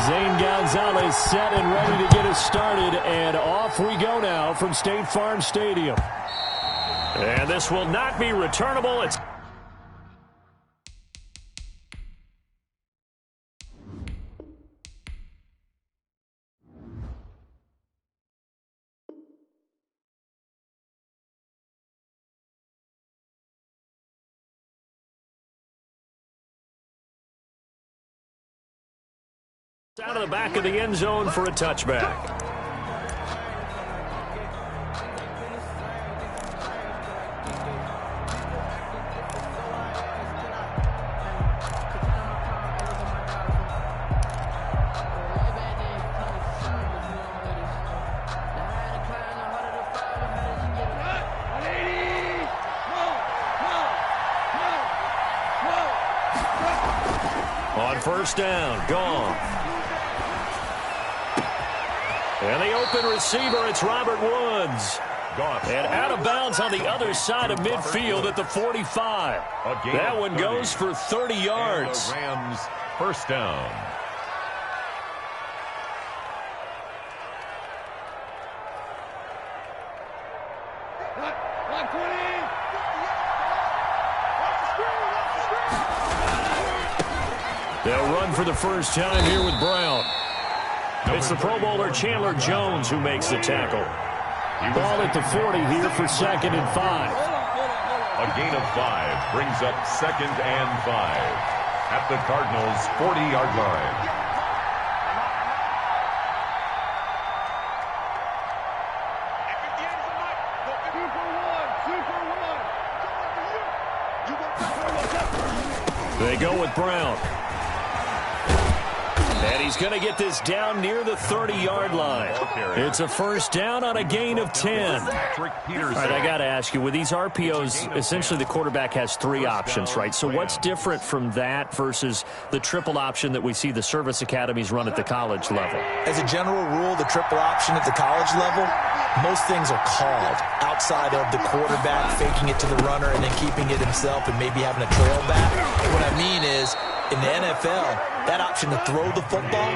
Zane Gonzalez set and ready to get us started, and off we go now from State Farm Stadium. And this will not be returnable. It's out of the back of the end zone for a touchback. On first down, gone. And the open receiver, it's Robert Woods. And out of bounds on the other side of midfield at the 45. That one goes for 30 yards. Rams first down. They'll run for the first time here with Brown. It's the Pro Bowler Chandler Jones who makes the tackle. Ball at the 40 here for 2nd and 5. A gain of 5 brings up 2nd and 5 at the Cardinals' 40-yard line. They go with Brown. And he's going to get this down near the 30-yard line. It's a first down on a gain of 10. All right, I got to ask you, with these RPOs, essentially the quarterback has 3 options, right? So what's different from that versus the triple option that we see the service academies run at the college level? As a general rule, the triple option at the college level, most things are called outside of the quarterback faking it to the runner and then keeping it himself and maybe having a trail back. What I mean is, in the NFL, that option to throw the football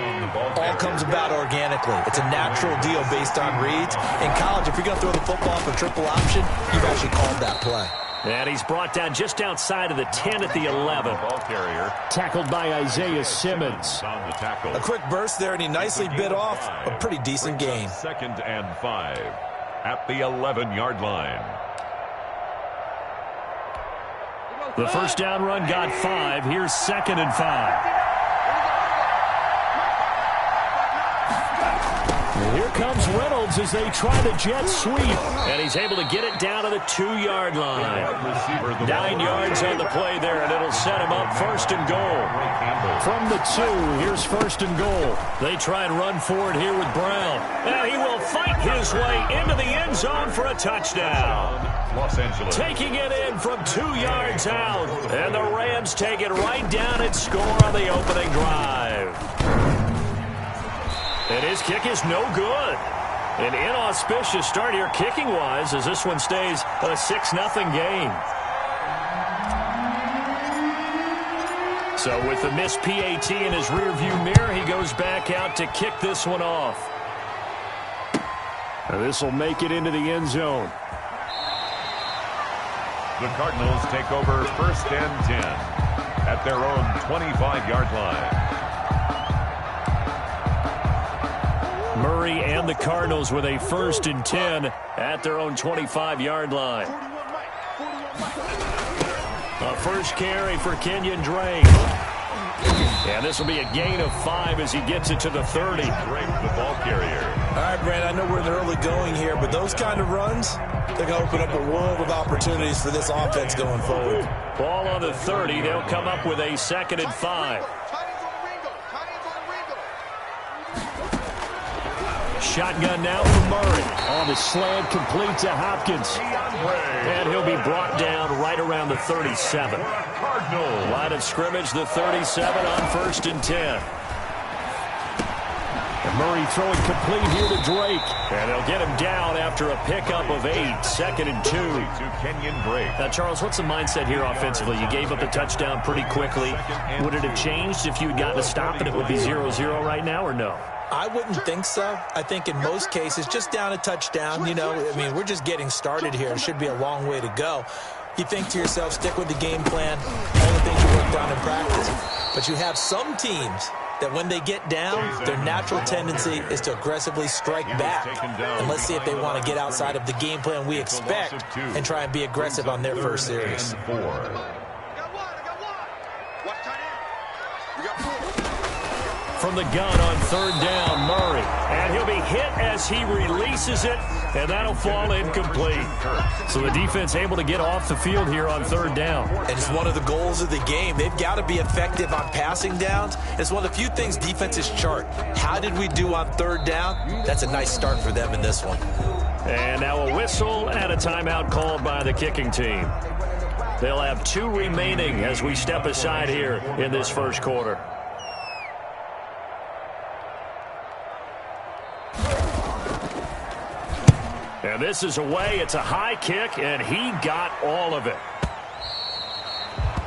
all comes about organically. It's a natural deal based on reads. In college, if you're going to throw the football for triple option, you've actually called that play. And he's brought down just outside of the 10 at the 11. Ball carrier. Tackled by Isaiah Simmons. On the tackle. A quick burst there, and he nicely bit off a pretty decent gain. 2nd and 5 at the 11-yard line. The first down run got 5. Here's 2nd and 5. And here comes Reynolds as they try the jet sweep. And he's able to get it down to the 2-yard line. 9 yards on the play there, and it'll set him up 1st and goal. From the 2, here's 1st and goal. They try and run forward here with Brown. And he will fight his way into the end zone for a touchdown. Los Angeles. Taking it in from 2 yards out. And the Rams take it right down and score on the opening drive. And his kick is no good. An inauspicious start here kicking-wise as this one stays a 6-0 game. So with the missed PAT in his rearview mirror, he goes back out to kick this one off. And this will make it into the end zone. The Cardinals take over 1st and 10 at their own 25-yard line. Murray and the Cardinals with a 1st and 10 at their own 25-yard line. A first carry for Kenyon Drake. And this will be a gain of 5 as he gets it to the 30. Drake, the ball carrier. All right, Brad, I know we're in the early going here, but those kind of runs, they're going to open up a world of opportunities for this offense going forward. Ball on the 30. They'll come up with a 2nd and 5. Shotgun now for Murray. On the slant, complete to Hopkins. And he'll be brought down right around the 37. Line of scrimmage, the 37 on 1st and 10. And Murray throwing complete here to Drake. And they'll get him down after a pickup of 8. 2nd and 2. To Kenyon Drake. Now, Charles, what's the mindset here offensively? You gave up the touchdown pretty quickly. Would it have changed if you had gotten a stop and it would be 0-0 right now, or no? I wouldn't think so. I think in most cases, just down a touchdown, you know, I mean, we're just getting started here. It should be a long way to go. You think to yourself, stick with the game plan, all the things you worked on in practice. But you have some teams that when they get down, their natural tendency is to aggressively strike back. And let's see if they want to get outside of the game plan we expect and try and be aggressive on their first series. From the gun on 3rd down, Murray. And he'll be hit as he releases it, and that'll fall incomplete. So the defense able to get off the field here on 3rd down. And it's one of the goals of the game. They've got to be effective on passing downs. It's one of the few things defenses chart. How did we do on 3rd down? That's a nice start for them in this one. And now a whistle and a timeout called by the kicking team. They'll have 2 remaining as we step aside here in this first quarter. And this is away. It's a high kick, and he got all of it.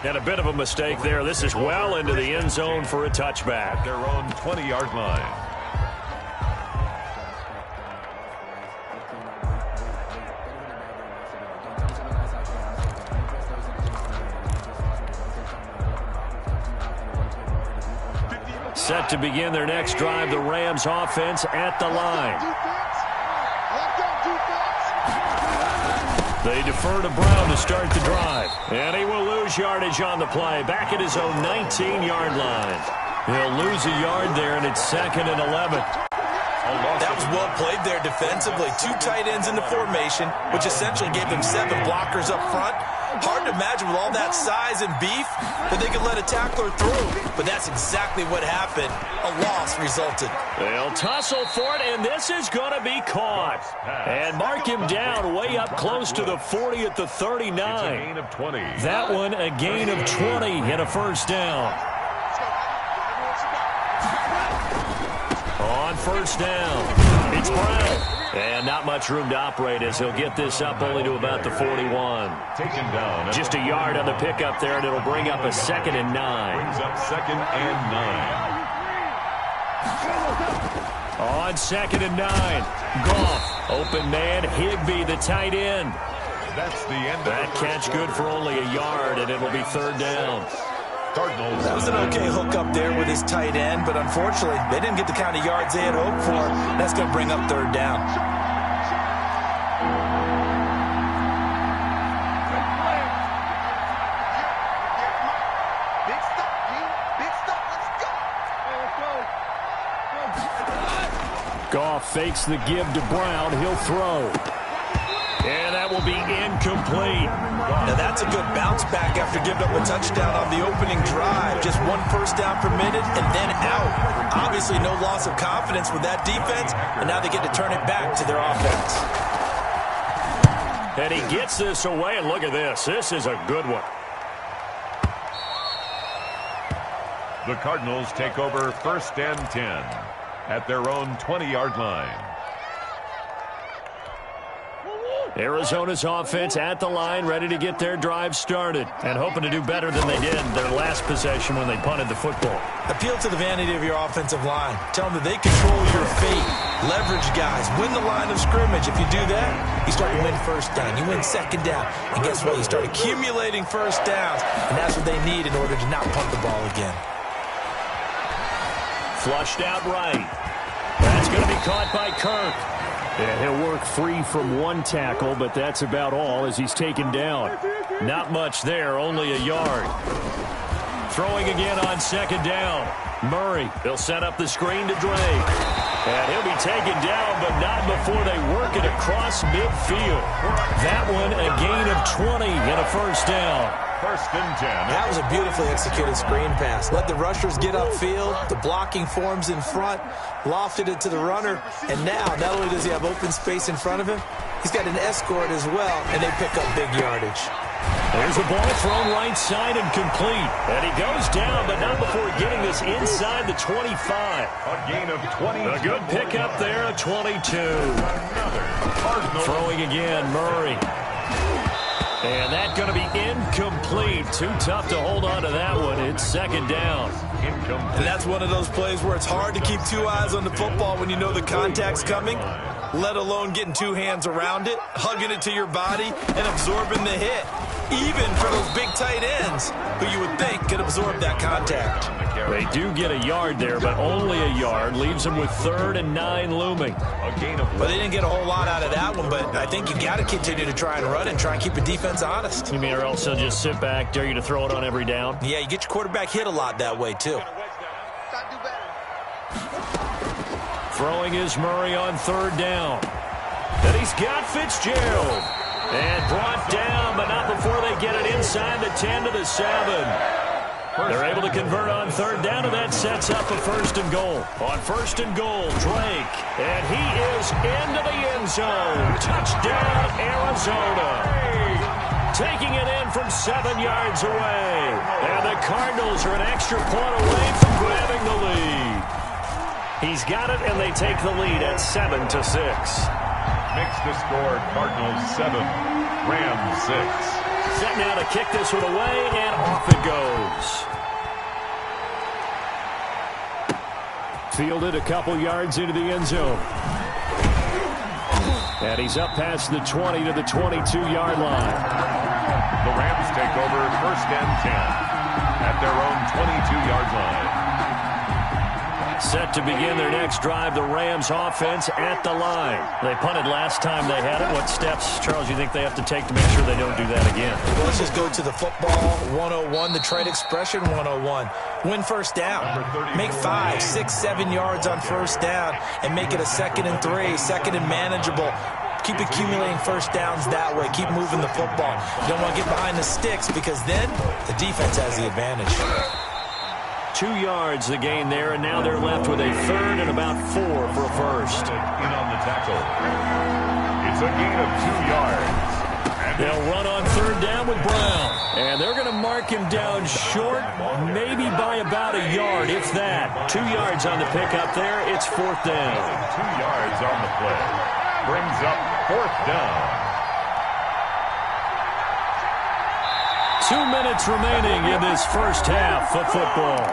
And a bit of a mistake there. This is well into the end zone for a touchback. Their own 20-yard line. Set to begin their next drive, the Rams offense at the line. They defer to Brown to start the drive. And he will lose yardage on the play. Back at his own 19-yard line. He'll lose a yard there, and it's 2nd and 11. That was well played there defensively. 2 tight ends in the formation, which essentially gave them 7 blockers up front. Hard to imagine with all that size and beef that they could let a tackler through. But that's exactly what happened. A loss resulted. They'll tussle for it, and this is going to be caught. And mark him down way up close to the 40 at the 39. It's a gain of 20. That one a gain of 20 and a first down. On first down, it's Brown. And not much room to operate as he'll get this up only to about the 41. Taken down. Just a yard on the pickup there, and it'll bring up a 2nd and 9. Brings up 2nd and 9. On 2nd and 9, Goff, open man, Higbee, the tight end. That's the end. That catch good for only a yard, and it'll be 3rd down. Cardinals. That was an okay hook up there with his tight end, but unfortunately, they didn't get the kind of yards they had hoped for. That's going to bring up 3rd down. Goff fakes the give to Brown. He'll throw. And that will be incomplete. Now that's a good bounce back after giving up a touchdown on the opening drive. Just 1 first down permitted and then out. Obviously no loss of confidence with that defense, and now they get to turn it back to their offense. And he gets this away, and look at this. This is a good one. The Cardinals take over 1st and 10 at their own 20-yard line. Arizona's offense at the line, ready to get their drive started and hoping to do better than they did their last possession when they punted the football. Appeal to the vanity of your offensive line. Tell them that they control your fate. Leverage guys. Win the line of scrimmage. If you do that, you start to win first down. You win 2nd down. And guess what? You start accumulating first downs. And that's what they need in order to not punt the ball again. Flushed out right. That's going to be caught by Kirk. Yeah, he'll work free from 1 tackle, but that's about all as he's taken down. Not much there, only a yard. Throwing again on 2nd down. Murray, he'll set up the screen to Drake. And he'll be taken down, but not before they work it across midfield. That one a gain of 20 and a first down. 1st and 10. That was a beautifully executed screen pass. Let the rushers get upfield. The blocking forms in front. Lofted it to the runner. And now, not only does he have open space in front of him, he's got an escort as well, and they pick up big yardage. There's a ball thrown right side and complete. And he goes down, but not before getting this inside the 25. A gain of 20. A good pickup there, a 22. Throwing again, Murray. And that's going to be incomplete. Too tough to hold on to that one. It's second down. And that's one of those plays where it's hard to keep two eyes on the football when you know the contact's coming, let alone getting two hands around it, hugging it to your body, and absorbing the hit. Even for those big tight ends who you would think could absorb that contact. They do get a yard there, but only a yard. Leaves them with 3rd and 9 looming. Well, they didn't get a whole lot out of that one, but I think you got to continue to try and run and try and keep the defense honest. You mean or else they'll just sit back, dare you to throw it on every down? Yeah, you get your quarterback hit a lot that way, too. Throwing is Murray on 3rd down. And he's got Fitzgerald. And brought down, but not before they get it inside the 10 to the 7. They're able to convert on 3rd down, and that sets up a 1st and goal. On 1st and goal, Drake. And he is into the end zone. Touchdown, Arizona. Taking it in from 7 yards away. And the Cardinals are an extra point away from grabbing the lead. He's got it, and they take the lead at 7-6. Makes the score Cardinals 7, Rams 6. Set now to kick this one away, and off it goes. Fielded a couple yards into the end zone. And he's up past the 20 to the 22-yard line. The Rams take over 1st and 10 at their own 22-yard line. Set to begin their next drive, the Rams offense at the line. They punted last time they had it. What steps, Charles, you think they have to take to make sure they don't do that again? Well, let's just go to the football 101, the trade expression 101. Win 1st down. Make 5, 6, 7 yards on 1st down and make it a 2nd and 3, 2nd and manageable. Keep accumulating 1st downs that way. Keep moving the football. You don't want to get behind the sticks because then the defense has the advantage. 2 yards the gain there, and now they're left with a 3rd and about 4 for a 1st. In on the tackle. It's a gain of 2 yards. They'll run on 3rd down with Brown. And they're going to mark him down short, maybe by about a yard, if that. 2 yards on the pickup there. It's 4th down. 2 yards on the play. Brings up 4th down. 2 minutes remaining in this first half of football.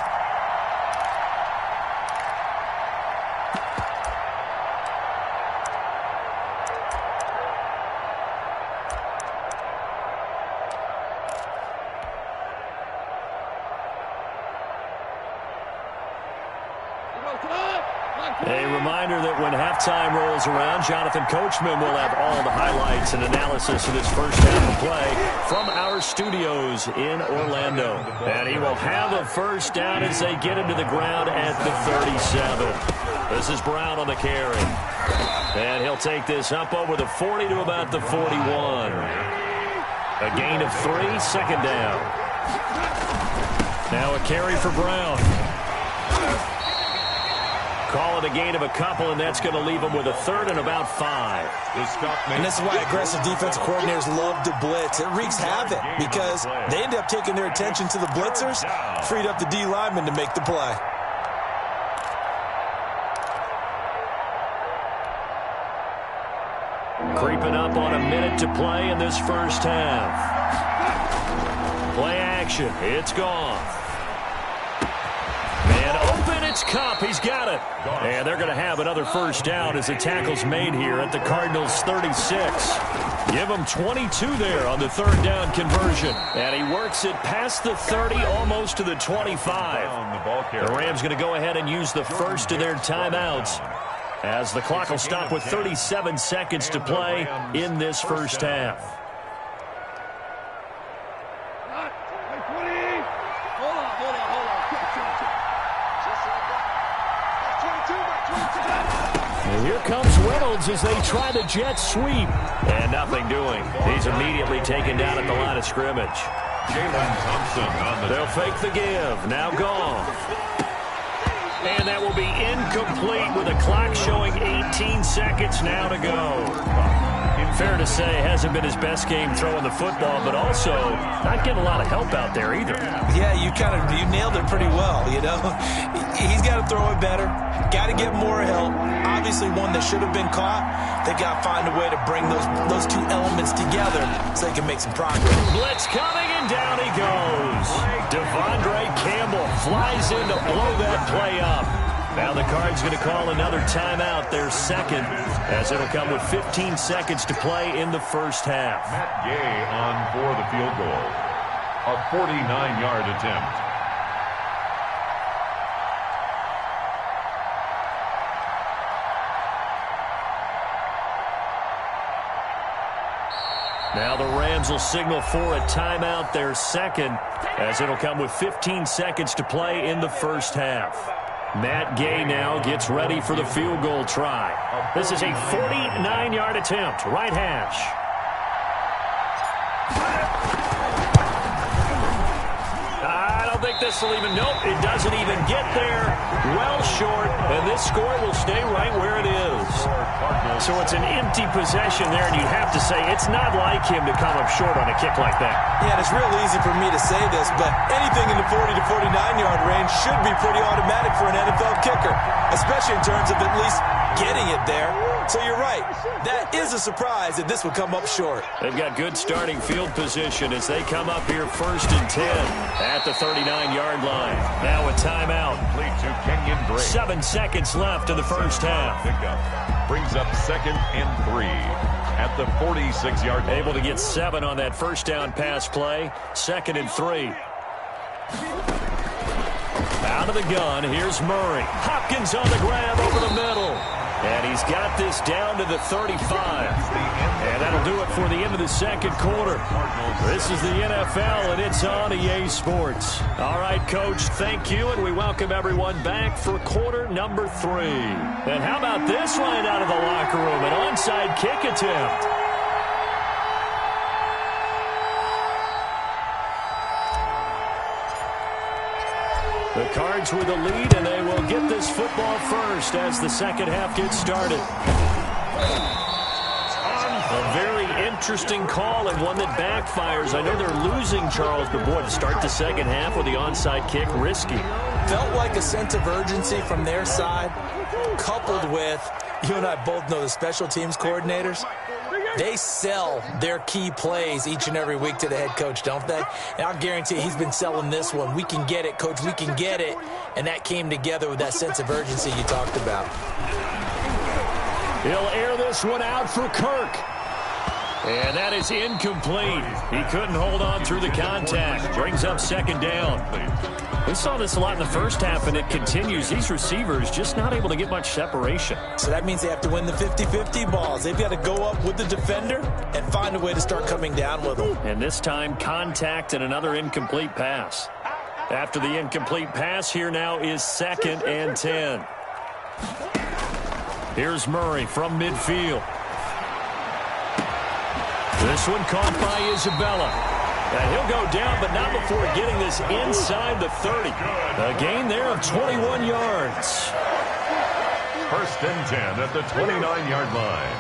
A reminder that when halftime rolls around, Jonathan Coachman will have all the highlights and analysis of this first half of play from our studios in Orlando. And he will have a 1st down as they get into the ground at the 37. This is Brown on the carry. And he'll take this up over the 40 to about the 41. A gain of 3, 2nd down. Now a carry for Brown. Call it a gain of a couple, and that's going to leave them with a 3rd and about 5. And this is why aggressive defensive coordinators love to blitz. It wreaks havoc because they end up taking their attention to the blitzers, freed up the D lineman to make the play. Creeping up on a minute to play in this first half. Play action. It's gone. Man open. It's Cup. He's got it. And they're going to have another 1st down as the tackle's made here at the Cardinals' 36. Give him 22 there on the 3rd down conversion. And he works it past the 30, almost to the 25. The Rams going to go ahead and use the first of their timeouts as the clock will stop with 37 seconds to play in this first half. And here comes Reynolds as they try the jet sweep. And nothing doing. He's immediately taken down at the line of scrimmage. Jalen Thompson on the... They'll fake the give. Now gone. And that will be incomplete with the clock showing 18 seconds now to go. Fair to say, hasn't been his best game throwing the football, but also not getting a lot of help out there either. Yeah, you nailed it pretty well, you know. He's got to throw it better. Got to get more help. Obviously one that should have been caught. They got to find a way to bring those two elements together so they can make some progress. Blitz coming, and down he goes. Devondre Campbell flies in to blow that play up. Now the Cards going to call another timeout, their second, as it'll come with 15 seconds to play in the first half. Matt Gay on for the field goal. A 49-yard attempt. Now the Rams will signal for a timeout, their second, as it'll come with 15 seconds to play in the first half. Matt Gay now gets ready for the field goal try. This is a 49-yard attempt, right hash. I don't think this will even, nope, it doesn't even get there. Well short, and this score will stay right where it is. So it's an empty possession there, and you have to say it's not like him to come up short on a kick like that. Yeah, and it's real easy for me to say this, but anything in the 40 to 49-yard range should be pretty automatic for an NFL kicker, especially in terms of at least getting it there. So you're right. That is a surprise that this would come up short. They've got good starting field position as they come up here 1st and 10 at the 39-yard line. Now a timeout. 7 seconds left in the first half. Brings up 2nd and 3 at the 46-yard line. Able to get 7 on that first down pass play. 2nd and 3. Out of the gun, here's Murray. Hopkins on the grab over the middle. And he's got this down to the 35. And that'll do it for the end of the second quarter. This is the NFL, and it's on EA Sports. All right, Coach, thank you, and we welcome everyone back for quarter number 3. And how about this right out of the locker room? An onside kick attempt. The Cards with the lead, and they will get this football first as the second half gets started. A very interesting call and one that backfires. I know they're losing, Charles, but boy, to start the second half with the onside kick, risky. Felt like a sense of urgency from their side, coupled with, you and I both know the special teams coordinators. They sell their key plays each and every week to the head coach, don't they? And I'll guarantee you he's been selling this one. We can get it, Coach. We can get it. And that came together with that sense of urgency you talked about. He'll air this one out for Kirk. And that is incomplete. He couldn't hold on through the contact. Brings up 2nd down. We saw this a lot in the first half, and it continues. These receivers just not able to get much separation. So that means they have to win the 50-50 balls. They've got to go up with the defender and find a way to start coming down with them. And this time, contact and another incomplete pass. After the incomplete pass, here now is 2nd and 10. Here's Murray from midfield. This one caught by Isabella. And he'll go down, but not before getting this inside the 30. A gain there of 21 yards. 1st and 10 at the 29-yard line.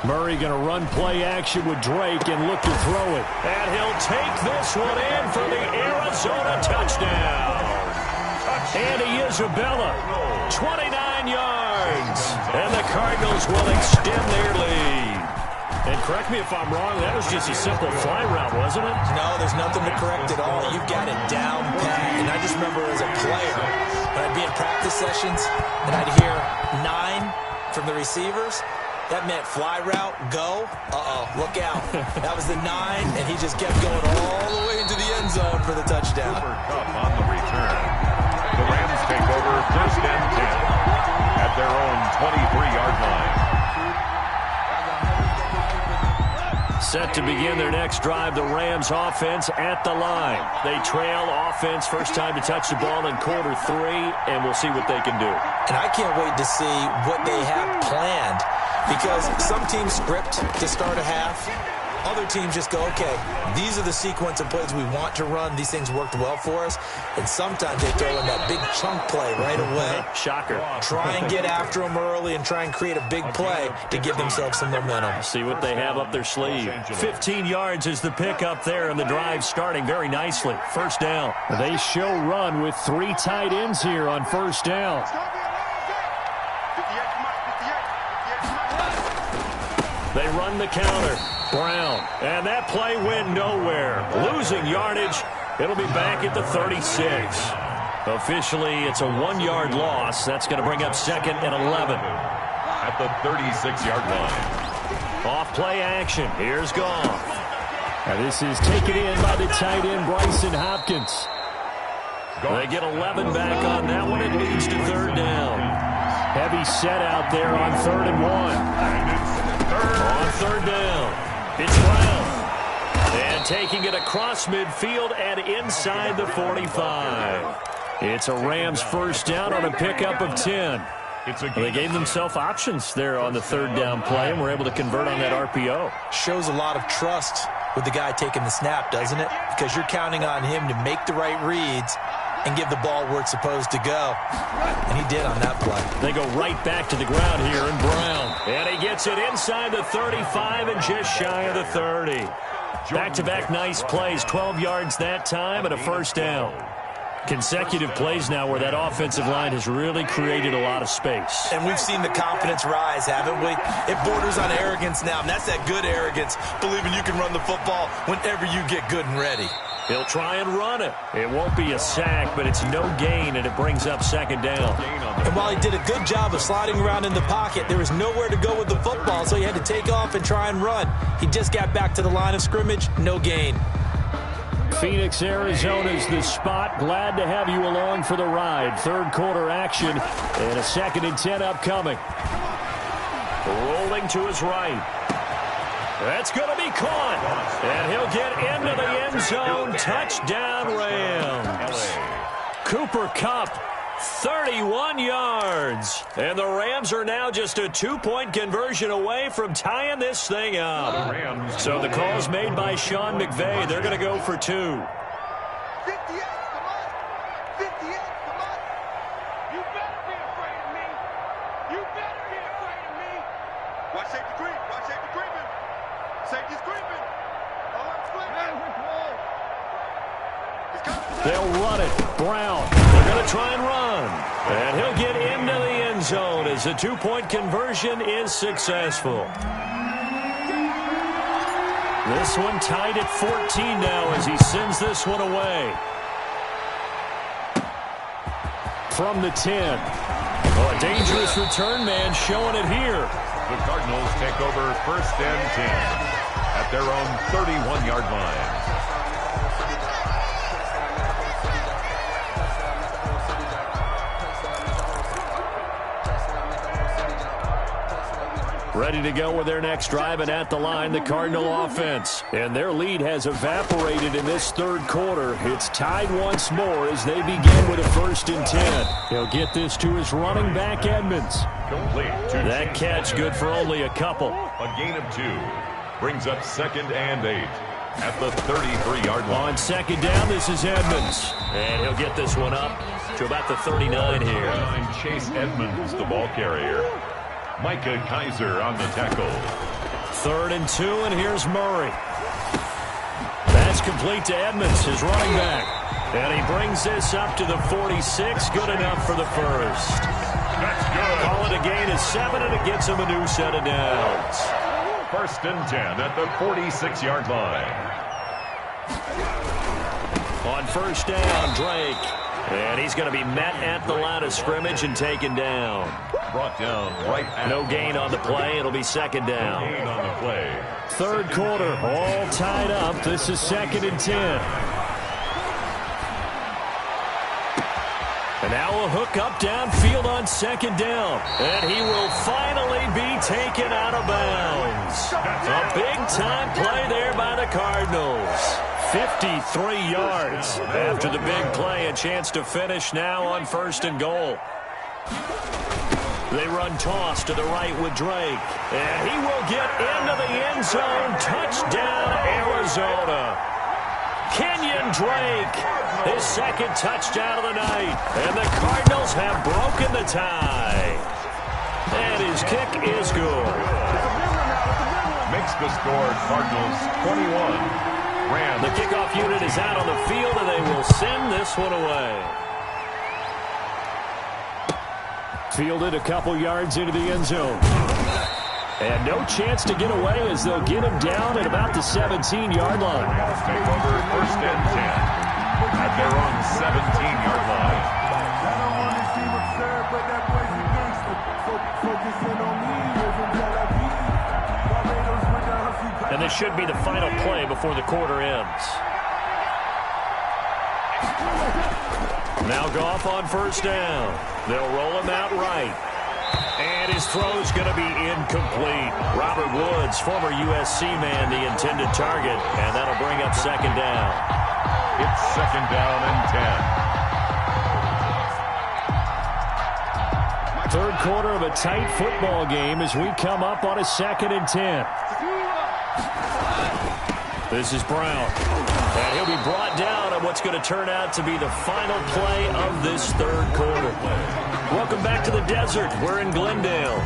Murray going to run play action with Drake and look to throw it. And he'll take this one in for the Arizona touchdown. Andy Isabella, 29 yards. And the Cardinals will extend their lead. And correct me if I'm wrong, that was just a simple fly route, wasn't it? No, there's nothing to correct at all. You've got it down pat. And I just remember as a player, when I'd be in practice sessions, and I'd hear 9 from the receivers, that meant fly route, go. Look out. That was the 9, and he just kept going all the way into the end zone for the touchdown. Cooper Kupp on the return. The Rams take over 1st and 10 at their own 23-yard line. Set to begin their next drive, the Rams offense at the line. They trail offense, first time to touch the ball in quarter 3, and we'll see what they can do. And I can't wait to see what they have planned, because some teams script to start a half, Other teams just go, okay, these are the sequence of plays we want to run. These things worked well for us. And sometimes they throw in that big chunk play right away. Shocker. Try and get after them early and try and create a big play to give themselves some momentum. See what they have up their sleeve. 15 yards is the pickup there, and the drive starting very nicely. First down. They show run with 3 tight ends here on first down. They run the counter. Brown. And that play went nowhere. Losing yardage. It'll be back at the 36. Officially, it's a 1-yard loss. That's going to bring up second and 11. At the 36-yard line. Off play action. Here's Goff. Now this is taken in by the tight end, Bryson Hopkins. They get 11 back on that one. It leads to third down. Heavy set out there on 3rd and 1. On third down. It's Brown. And taking it across midfield and inside the 45. It's a Rams first down on a pickup of 10. They gave themselves options there on the third down play and were able to convert on that RPO. Shows a lot of trust with the guy taking the snap, doesn't it? Because you're counting on him to make the right reads and give the ball where it's supposed to go. And he did on that play. They go right back to the ground here in Brown. And he gets it inside the 35 and just shy of the 30. Back-to-back nice plays, 12 yards that time and a first down. Consecutive plays now where that offensive line has really created a lot of space. And we've seen the confidence rise, haven't we? It borders on arrogance now, and that's that good arrogance, believing you can run the football whenever you get good and ready. He'll try and run it. It won't be a sack, but it's no gain, and it brings up second down. And while he did a good job of sliding around in the pocket, there was nowhere to go with the football, so he had to take off and try and run. He just got back to the line of scrimmage, no gain. Phoenix, Arizona's the spot. Glad to have you along for the ride. Third quarter action and a 2nd and 10 upcoming. Rolling to his right. That's going to be caught. And he'll get into the end zone. Touchdown, Rams. Cooper Kupp, 31 yards. And the Rams are now just a 2-point conversion away from tying this thing up. So the call's made by Sean McVay. They're going to go for 2. 58, come on. 58, come on. You better be afraid of me. You better be afraid of me. Watch safety creep. Watch safety creeping. Safety's creeping. They'll run it. Brown. They're going to try and run. And he'll get into the end zone as the 2-point conversion is successful. This one tied at 14 now as he sends this one away. From the 10. Oh, a dangerous return man showing it here. The Cardinals take over 1st and 10 at their own 31-yard line. Ready to go with their next drive, and at the line, the Cardinal offense. And their lead has evaporated in this third quarter. It's tied once more as they begin with a 1st and 10. He'll get this to his running back, Edmonds. Complete. That catch good for only a couple. A gain of 2 brings up 2nd and 8 at the 33-yard line. On second down, this is Edmonds. And he'll get this one up to about the 39 here. Chase Edmonds, the ball carrier. Micah Kaiser on the tackle. 3rd and 2, and here's Murray. That's complete to Edmonds, his running back. And he brings this up to the 46. Good enough for the first. That's good. Call it a gain of 7, and it gets him a new set of downs. 1st and 10 at the 46-yard line. On first down, Drake. And he's going to be met at the line of scrimmage and taken down. Brought down right at no gain on the play. It'll be second down. No gain on the play. Third quarter, all tied up. This is 2nd and 10. And now a hook up downfield on second down. And he will finally be taken out of bounds. A big-time play there by the Cardinals. 53 yards after the big play. A chance to finish now on 1st and goal. They run toss to the right with Drake. And he will get into the end zone. Touchdown, Arizona. Kenyon Drake, his second touchdown of the night. And the Cardinals have broken the tie. And his kick is good. Makes the score Cardinals 21. Rams. The kickoff unit is out on the field, and they will send this one away. Fielded a couple yards into the end zone. And no chance to get away as they'll get him down at about the 17-yard line. Rams take over first and 10 at their own 17-yard line. I don't want to seem absurd, but that boy's a gangster. So focusing on me isn't Tel Aviv. Barbados with the hustle. And this should be the final play before the quarter ends. Now Goff on first down. They'll roll him out right. And his throw's going to be incomplete. Robert Woods, former USC man, the intended target. And that'll bring up second down. It's second down and 10. Third quarter of a tight football game as we come up on a 2nd and 10. This is Brown. And he'll be brought down on what's going to turn out to be the final play of this third quarter. Welcome back to the desert. We're in Glendale.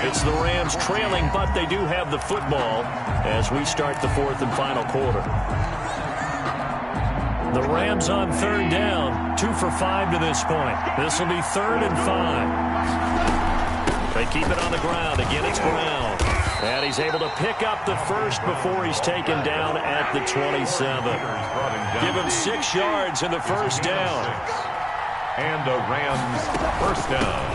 It's the Rams trailing, but they do have the football as we start the fourth and final quarter. The Rams on third down, 2 for 5 to this point. This will be 3rd and 5. They keep it on the ground. Again, it's Brown. And he's able to pick up the first before he's taken down at the 27. Give him 6 yards in the first down. And a Rams first down.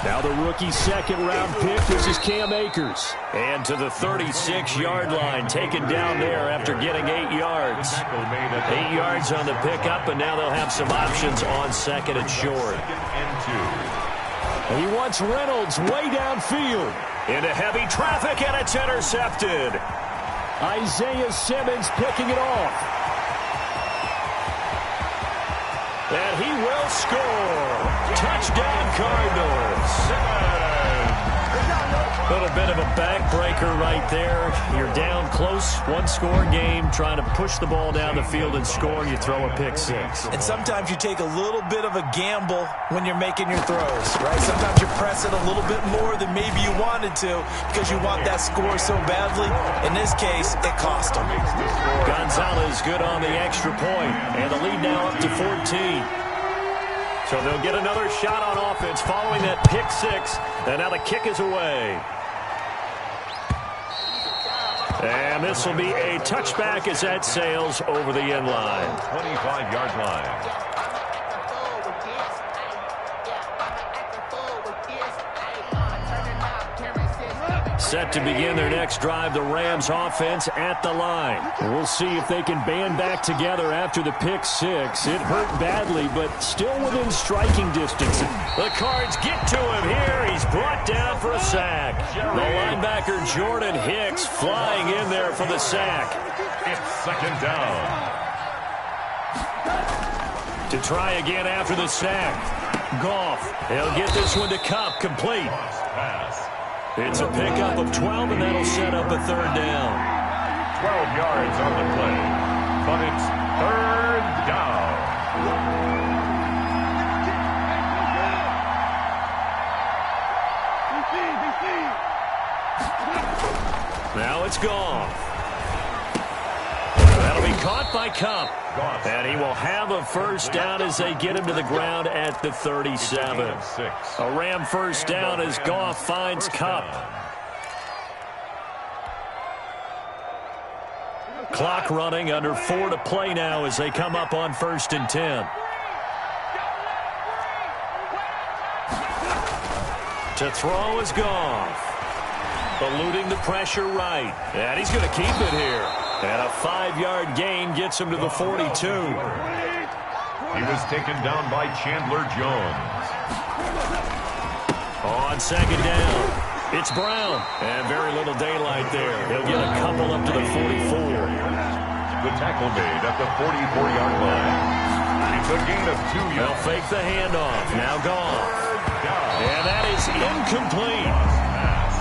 Now the rookie second-round pick. This is Cam Akers. And to the 36-yard line, taken down there after getting 8 yards. 8 yards on the pickup, and now they'll have some options on second and short. He wants Reynolds way downfield. Into heavy traffic, and it's intercepted. Isaiah Simmons picking it off. And he will score. Touchdown, Cardinals. A little bit of a backbreaker right there. You're down close, one-score game, trying to push the ball down the field and score, and you throw a pick six. And sometimes you take a little bit of a gamble when you're making your throws, right? Sometimes you press it a little bit more than maybe you wanted to because you want that score so badly. In this case, it cost them. Gonzalez good on the extra point, and the lead now up to 14. So they'll get another shot on offense following that pick six, and now the kick is away. And this will be a touchback as that sails over the end line. 25-yard line. Set to begin their next drive, the Rams offense at the line. We'll see if they can band back together after the pick six. It hurt badly, but still within striking distance. The Cards get to him here. He's brought down for a sack. The linebacker Jordan Hicks flying in there for the sack. It's second down. To try again after the sack. Goff. He'll get this one to Kupp, complete. Pass. It's a pickup of 12, and that'll set up a third down. 12 yards on the play, but it's third down. Now it's Goff. That'll be caught by Kupp. And he will have a first down as they get him to the ground at the 37. A Ram first down as Goff finds Kupp. Clock running, under 4 to play now as they come up on 1st and 10. To throw is Goff. Eluding the pressure right. And he's going to keep it here. And a 5-yard gain gets him to the 42. He was taken down by Chandler Jones. On second down, it's Brown. And very little daylight there. He'll get a couple up to the 44. The tackle made at the 44-yard line. It's a gain of 2 yards. They'll fake the handoff. Now Goff. And that is incomplete.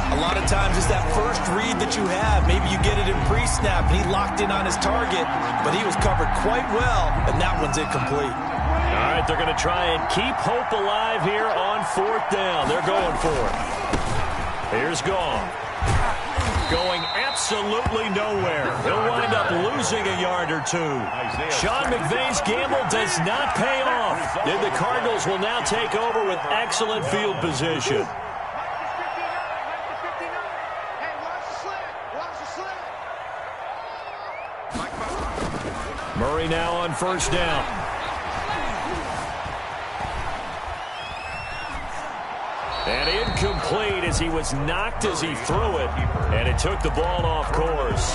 A lot of times it's that first read that you have. Maybe you get it in pre-snap, and he locked in on his target, but he was covered quite well, and that one's incomplete. All right, they're going to try and keep hope alive here on 4th down. They're going for it. Here's Gong. Going absolutely nowhere. He'll wind up losing a yard or two. Sean McVay's gamble does not pay off. And the Cardinals will now take over with excellent field position. Murray now on 1st down. And incomplete as he was knocked as he threw it. And it took the ball off course.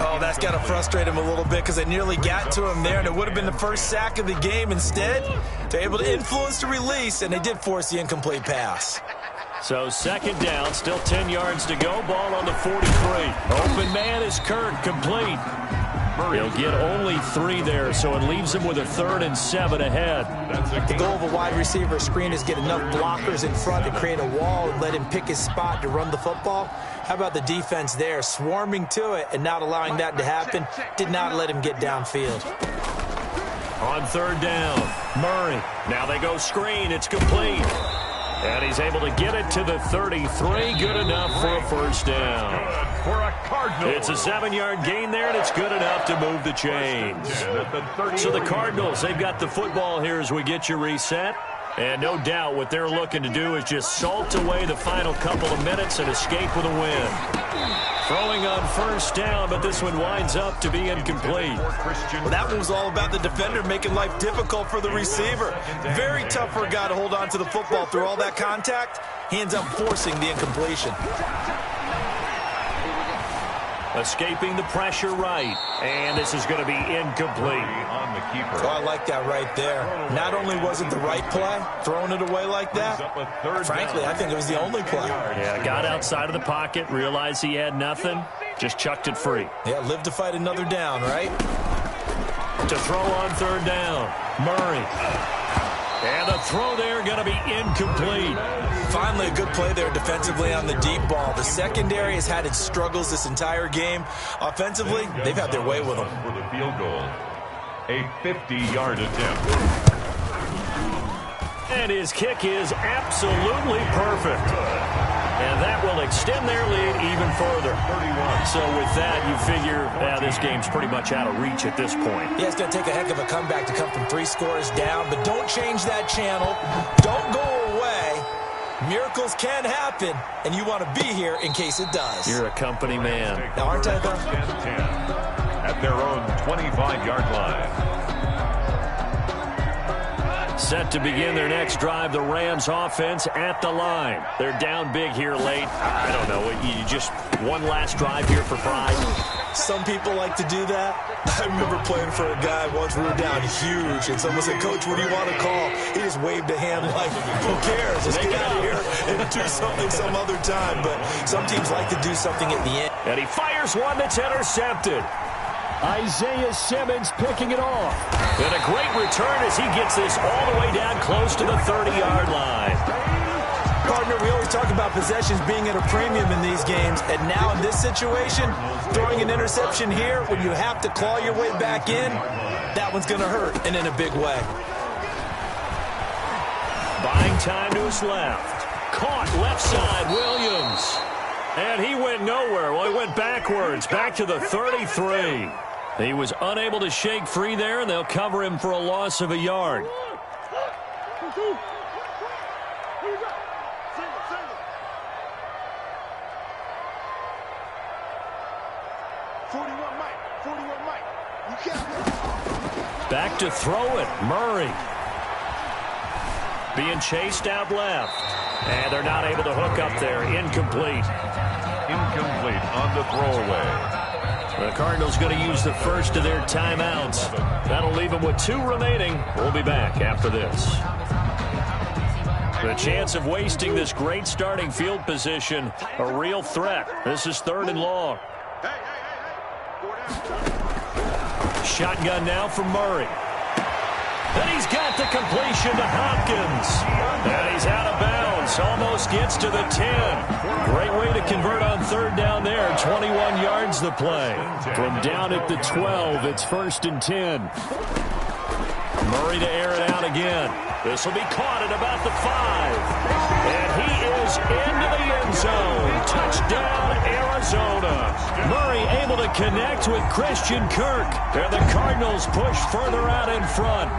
Oh, that's got to frustrate him a little bit because they nearly got to him there, and it would have been the first sack of the game. Instead, they're able to influence the release, and they did force the incomplete pass. So 2nd down, still 10 yards to go. Ball on the 43. Open man is Kirk, complete. He'll get only 3 there, so it leaves him with a 3rd and 7 ahead. The goal of a wide receiver screen is get enough blockers in front to create a wall and let him pick his spot to run the football. How about the defense there, swarming to it and not allowing that to happen? Did not let him get downfield. On 3rd down, Murray. Now they go screen. It's complete. And he's able to get it to the 33. Good enough for a 1st down. For a Cardinal. It's a 7-yard gain there, and it's good enough to move the chains. So the Cardinals, they've got the football here as we get you reset. And no doubt what they're looking to do is just salt away the final couple of minutes and escape with a win. Throwing on 1st down, but this one winds up to be incomplete. Well, that one was all about the defender making life difficult for the receiver. Very tough for a guy to hold on to the football through all that contact. He ends up forcing the incompletion. Escaping the pressure right. And this is going to be incomplete. On the keeper. Oh, I like that right there. Not only was it the right play, throwing it away like that, frankly, I think it was the only play. Yeah, got outside of the pocket, realized he had nothing, just chucked it free. Yeah, live to fight another down, right? To throw on 3rd down, Murray. And the throw there going to be incomplete. Finally, a good play there defensively on the deep ball. The secondary has had its struggles this entire game. Offensively, they've had their way with them. For the field goal, a 50-yard attempt. And his kick is absolutely perfect. And that will extend their lead even further. 31. So with that, you figure this game's pretty much out of reach at this point. Yeah, it's going to take a heck of a comeback to come from 3 scores down, but don't change that channel. Don't go away. Miracles can happen, and you want to be here in case it does. You're a company man. Now, aren't I, though? At their own 25-yard line. Set to begin their next drive, the Rams offense at the line. They're down big here late. I don't know, you just one last drive here for pride. Some people like to do that. I remember playing for a guy once we were down huge, and someone said, "Coach, what do you want to call?" He just waved a hand like, "Who cares? Let's get out of here and do something some other time." But some teams like to do something at the end. And he fires one that's intercepted. Isaiah Simmons picking it off. And a great return as he gets this all the way down close to the 30-yard line. Partner, we always talk about possessions being at a premium in these games, and now in this situation, throwing an interception here when you have to claw your way back in, that one's going to hurt, and in a big way. Buying time to his left. Caught left side, Williams. And he went nowhere. Well, he went backwards, back to the 33. He was unable to shake free there, and they'll cover him for a loss of a yard. Back to throw it, Murray. Being chased out left. And they're not able to hook up there. Incomplete. Incomplete on the throwaway. The Cardinals going to use the first of their timeouts. That'll leave them with 2 remaining. We'll be back after this. The chance of wasting this great starting field position, a real threat. This is 3rd and long. Shotgun now from Murray. And he's got the completion to Hopkins. And he's out of bounds. Almost gets to the 10. Great way to convert on third down there. 21 yards the play. From down at the 12, it's 1st and 10. Murray to air it out again. This will be caught at about the 5. And he is into the end zone. Touchdown, Arizona. Murray able to connect with Christian Kirk. And the Cardinals push further out in front.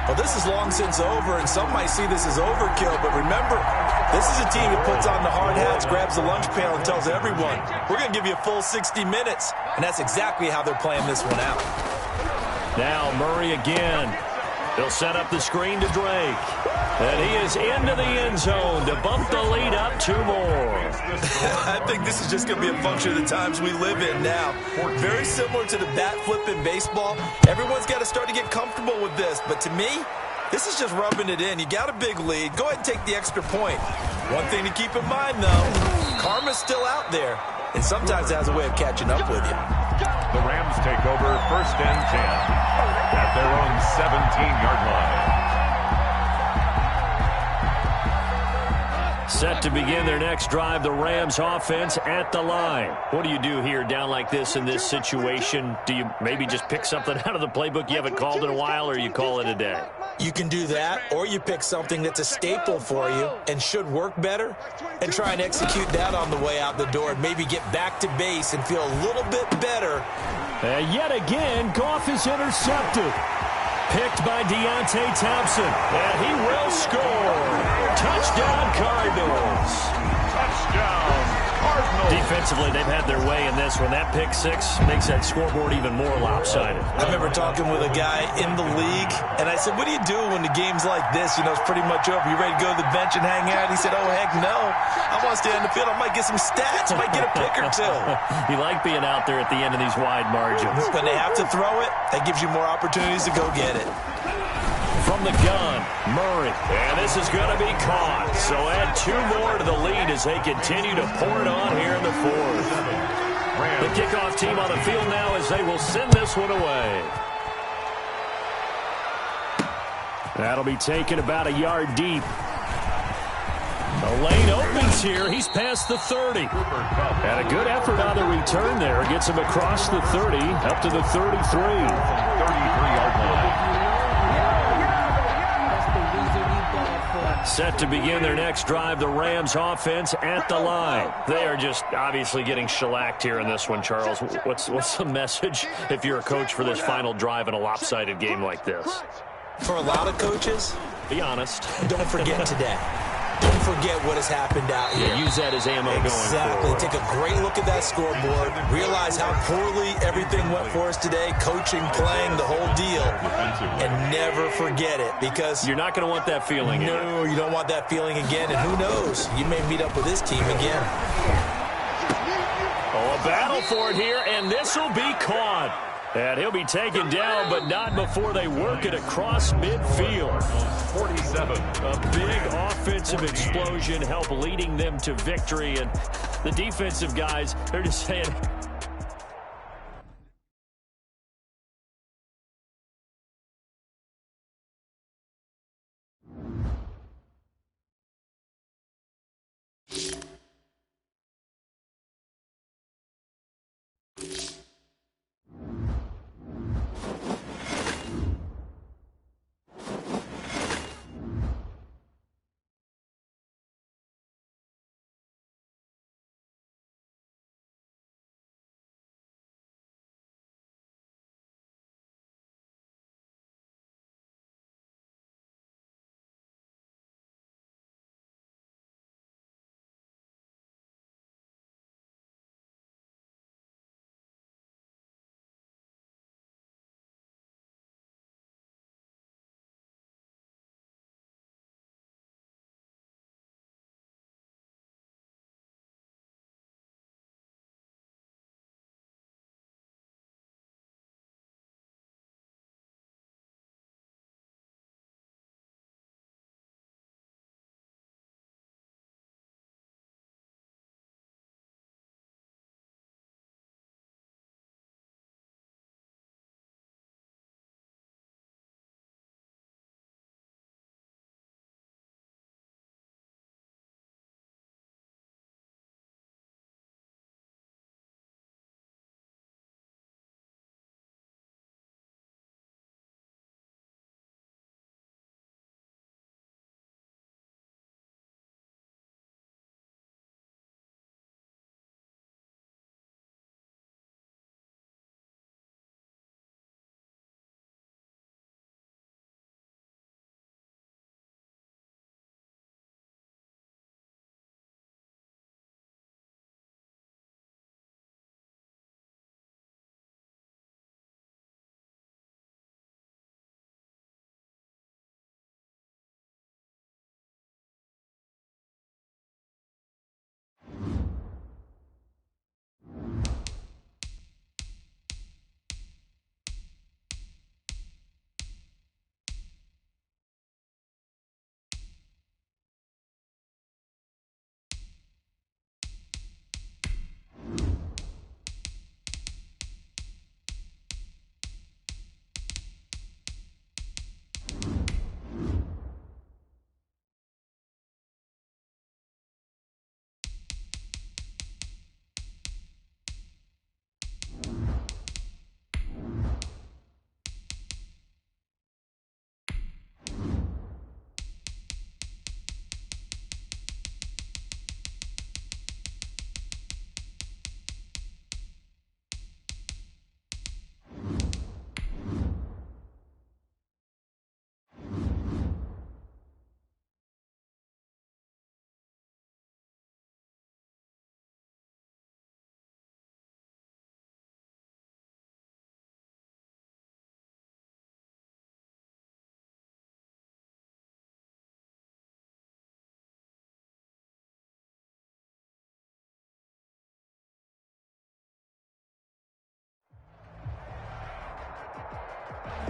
Well, this is long since over, and some might see this as overkill. But remember, this is a team that puts on the hard hats, grabs the lunch pail, and tells everyone, we're going to give you a full 60 minutes. And that's exactly how they're playing this one out. Now Murray again. He'll set up the screen to Drake. And he is into the end zone to bump the lead up 2 more. I think this is just going to be a function of the times we live in now. Very similar to the bat flip in baseball. Everyone's got to start to get comfortable with this. But to me, this is just rubbing it in. You got a big lead. Go ahead and take the extra point. One thing to keep in mind, though, karma's still out there. And sometimes it has a way of catching up with you. The Rams take over 1st and 10 at their own 17-yard line. Set to begin their next drive, the Rams offense at the line. What do you do here down like this in this situation? Do you maybe just pick something out of the playbook you haven't called in a while, or you call it a day? You can do that, or you pick something that's a staple for you and should work better and try and execute that on the way out the door and maybe get back to base and feel a little bit better. And yet again, Goff is intercepted. Picked by Deontay Thompson. And he will score. Touchdown, Cardinals. Touchdown, Cardinals. Defensively, they've had their way in this one. That pick 6 makes that scoreboard even more lopsided. I remember talking with a guy in the league, and I said, what do you do when the game's like this? You know, it's pretty much over. You ready to go to the bench and hang out? He said, oh, heck no. I want to stay on the field. I might get some stats. Might get a pick or 2. You like being out there at the end of these wide margins. When they have to throw it, that gives you more opportunities to go get it. From the gun, Murray. And this is going to be caught. So add 2 more to the lead as they continue to pour it on here in the 4th. The kickoff team on the field now as they will send this one away. That'll be taken about a yard deep. The lane opens here. He's past the 30. And a good effort on the return there. Gets him across the 30, up to the 33. 33-yard line. Set to begin their next drive, the Rams offense at the line. They are just obviously getting shellacked here in this one, Charles. What's the message if you're a coach for this final drive in a lopsided game like this? For a lot of coaches, be honest. Don't forget today. Don't forget what has happened out here. Yeah, use that as ammo going Exactly. forward. Take a great look at that scoreboard. Realize how poorly everything went for us today. Coaching, playing, the whole deal. And never forget it, because you're not going to want that feeling. No, you don't want that feeling again. And who knows? You may meet up with this team again. Oh, a battle for it here, and this will be caught. And he'll be taken down, but not before they work it across midfield. 47. A big offensive explosion help leading them to victory. And the defensive guys, they're just saying,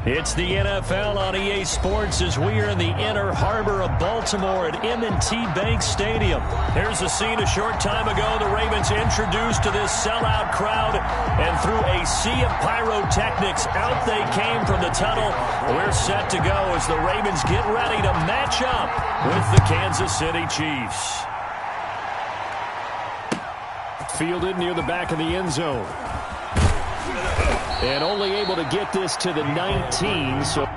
It's the NFL on EA Sports as we are in the inner harbor of Baltimore at M&T Bank Stadium. Here's a scene a short time ago. The Ravens introduced to this sellout crowd, and through a sea of pyrotechnics, out they came from the tunnel. We're set to go as the Ravens get ready to match up with the Kansas City Chiefs. Fielded near the back of the end zone. And only able to get this to the 19, so...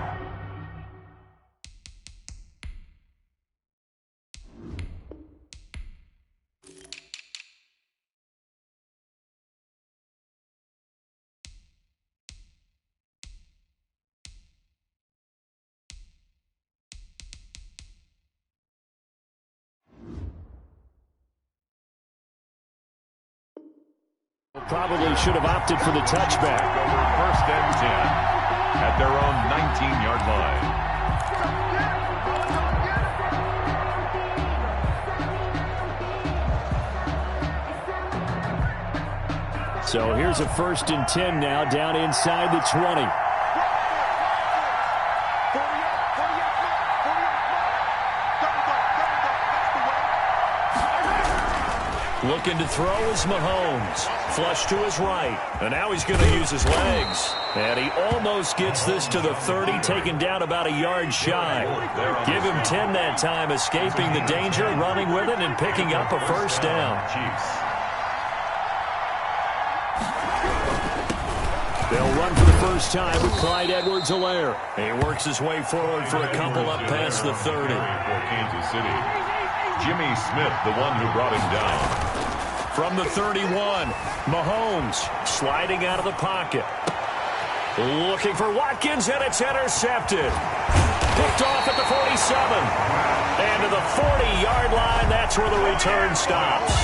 Probably should have opted for the touchback. Over 1st and 10 at their own 19-yard line. So here's a 1st and 10 now, down inside the 20. Looking to throw is Mahomes. Flush to his right. And now he's going to use his legs. And he almost gets this to the 30, taken down about a yard shy. Give him 10 that time, escaping the danger, running with it, and picking up a 1st down. They'll run for the first time with Clyde Edwards-Helaire. He works his way forward for a couple up past the 30. For Kansas City, Jimmy Smith, the one who brought him down. From the 31, Mahomes sliding out of the pocket. Looking for Watkins, and it's intercepted. Picked off at the 47. And to the 40-yard line, that's where the return stops.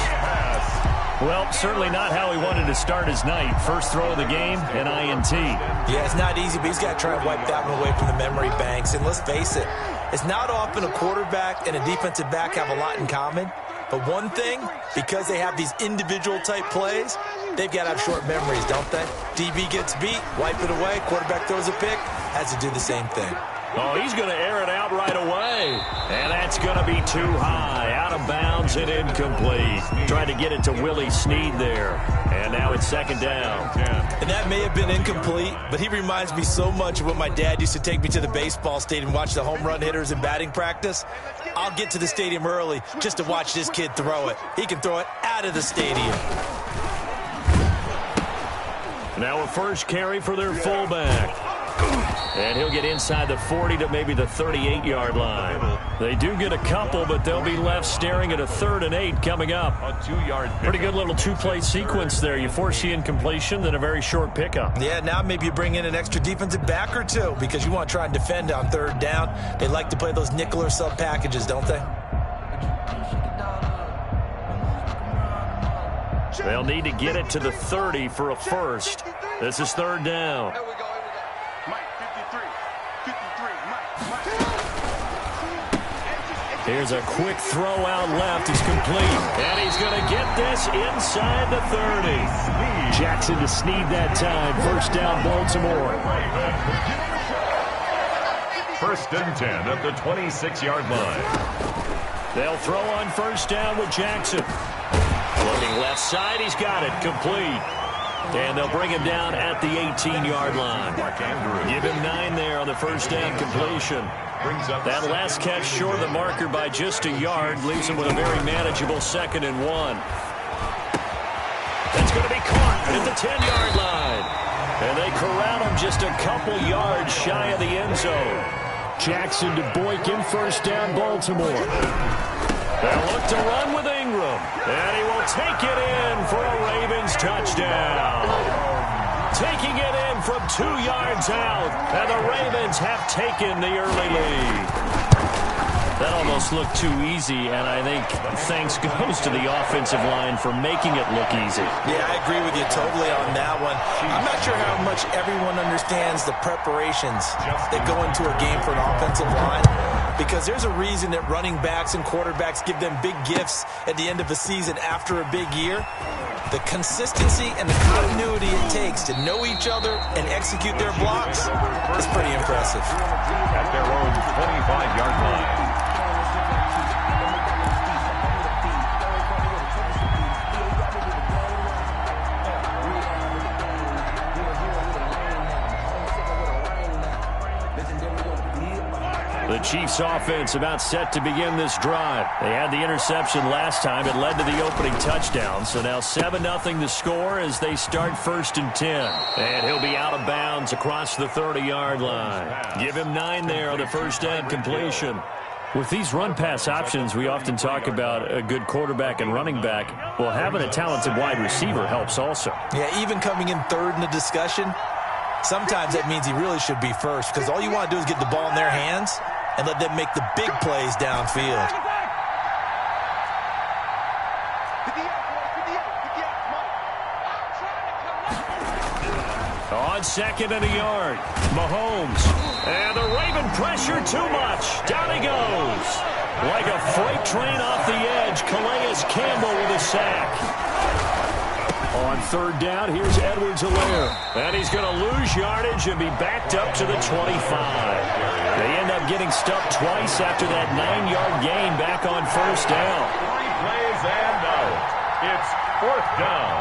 Well, certainly not how he wanted to start his night. First throw of the game, an INT. Yeah, it's not easy, but he's got to try and wipe that one away from the memory banks. And let's face it, it's not often a quarterback and a defensive back have a lot in common. But one thing, because they have these individual-type plays, they've got to have short memories, don't they? DB gets beat, wipe it away, quarterback throws a pick, has to do the same thing. Oh, he's going to air it out right away. And that's going to be too high. Out of bounds and incomplete. Tried to get it to Willie Snead there. And now it's 2nd down. And that may have been incomplete, but he reminds me so much of when my dad used to take me to the baseball stadium and watch the home run hitters in batting practice. I'll get to the stadium early just to watch this kid throw it. He can throw it out of the stadium. Now a first carry for their fullback. And he'll get inside the 40 to maybe the 38-yard line. They do get a couple, but they'll be left staring at a 3rd and 8 coming up. A 2-yard Pretty good little 2-play sequence there. You force the incompletion, then a very short pickup. Yeah, now maybe you bring in an extra defensive back or two because you want to try and defend on 3rd down. They like to play those nickel or sub packages, don't they? They'll need to get it to the 30 for a first. This is 3rd down. Here's a quick throw out left. It's complete. And he's going to get this inside the 30. Jackson to Snead that time. 1st down, Baltimore. 1st and 10 at the 26-yard line. They'll throw on 1st down with Jackson. Looking left side. He's got it. Complete. And they'll bring him down at the 18-yard line. Give him 9 there on the 1st down completion. That last catch short of the marker by just a yard leaves him with a very manageable 2nd and 1. That's going to be caught at the 10-yard line. And they corral him just a couple yards shy of the end zone. Jackson to Boykin, 1st down, Baltimore. They'll look to run with Ingram. And he will take it in for a Ravens touchdown. Taking it in from 2 yards out. And the Ravens have taken the early lead. That almost looked too easy, and I think thanks goes to the offensive line for making it look easy. Yeah, I agree with you totally on that one. I'm not sure how much everyone understands the preparations that go into a game for an offensive line. because there's a reason that running backs and quarterbacks give them big gifts at the end of a season after a big year. The consistency and the continuity it takes to know each other and execute their blocks is pretty impressive. At their own 25-yard line. The Chiefs offense about set to begin this drive. They had the interception last time. It led to the opening touchdown. So now 7-0 the score as they start 1st and 10. And he'll be out of bounds across the 30-yard line. Give him 9 there on the first down completion. With these run-pass options, we often talk about a good quarterback and running back. Well, having a talented wide receiver helps also. Yeah, even coming in third in the discussion, sometimes that means he really should be first, because all you want to do is get the ball in their hands and let them make the big plays downfield. On 2nd and a yard, Mahomes. And the Raven pressure too much. Down he goes. Like a freight train off the edge, Calais Campbell with a sack. On 3rd down, here's Edwards-Helaire. And he's going to lose yardage and be backed up to the 25. They end up getting stuffed twice after that 9-yard gain back on 1st down. 3 plays and out. It's 4th down.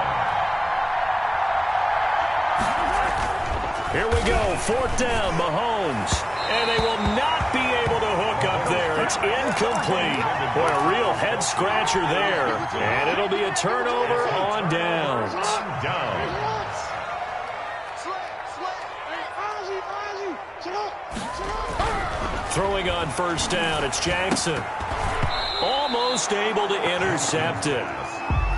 Here we go, 4th down, Mahomes. And they will not be able to hook up there. It's incomplete. Boy, a real head-scratcher there. And it'll be a turnover on downs. Throwing on 1st down, it's Jackson. Almost able to intercept it.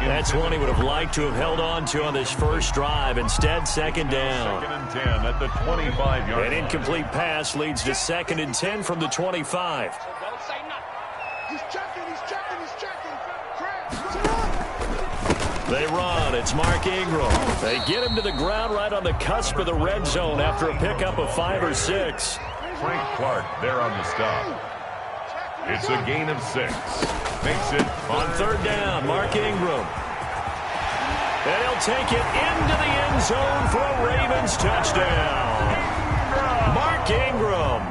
That's one he would have liked to have held on to on this first drive. Instead, 2nd down. 2nd and 10 at the 25-yard line. An incomplete pass leads to 2nd and 10 from the 25. Don't say nothing. He's checking. They run. It's Mark Ingram. They get him to the ground right on the cusp of the red zone after a pickup of 5 or 6. Frank Clark there on the stop. It's a gain of 6. Makes it on 3rd down, Mark Ingram. And he'll take it into the end zone for a Ravens touchdown. Mark Ingram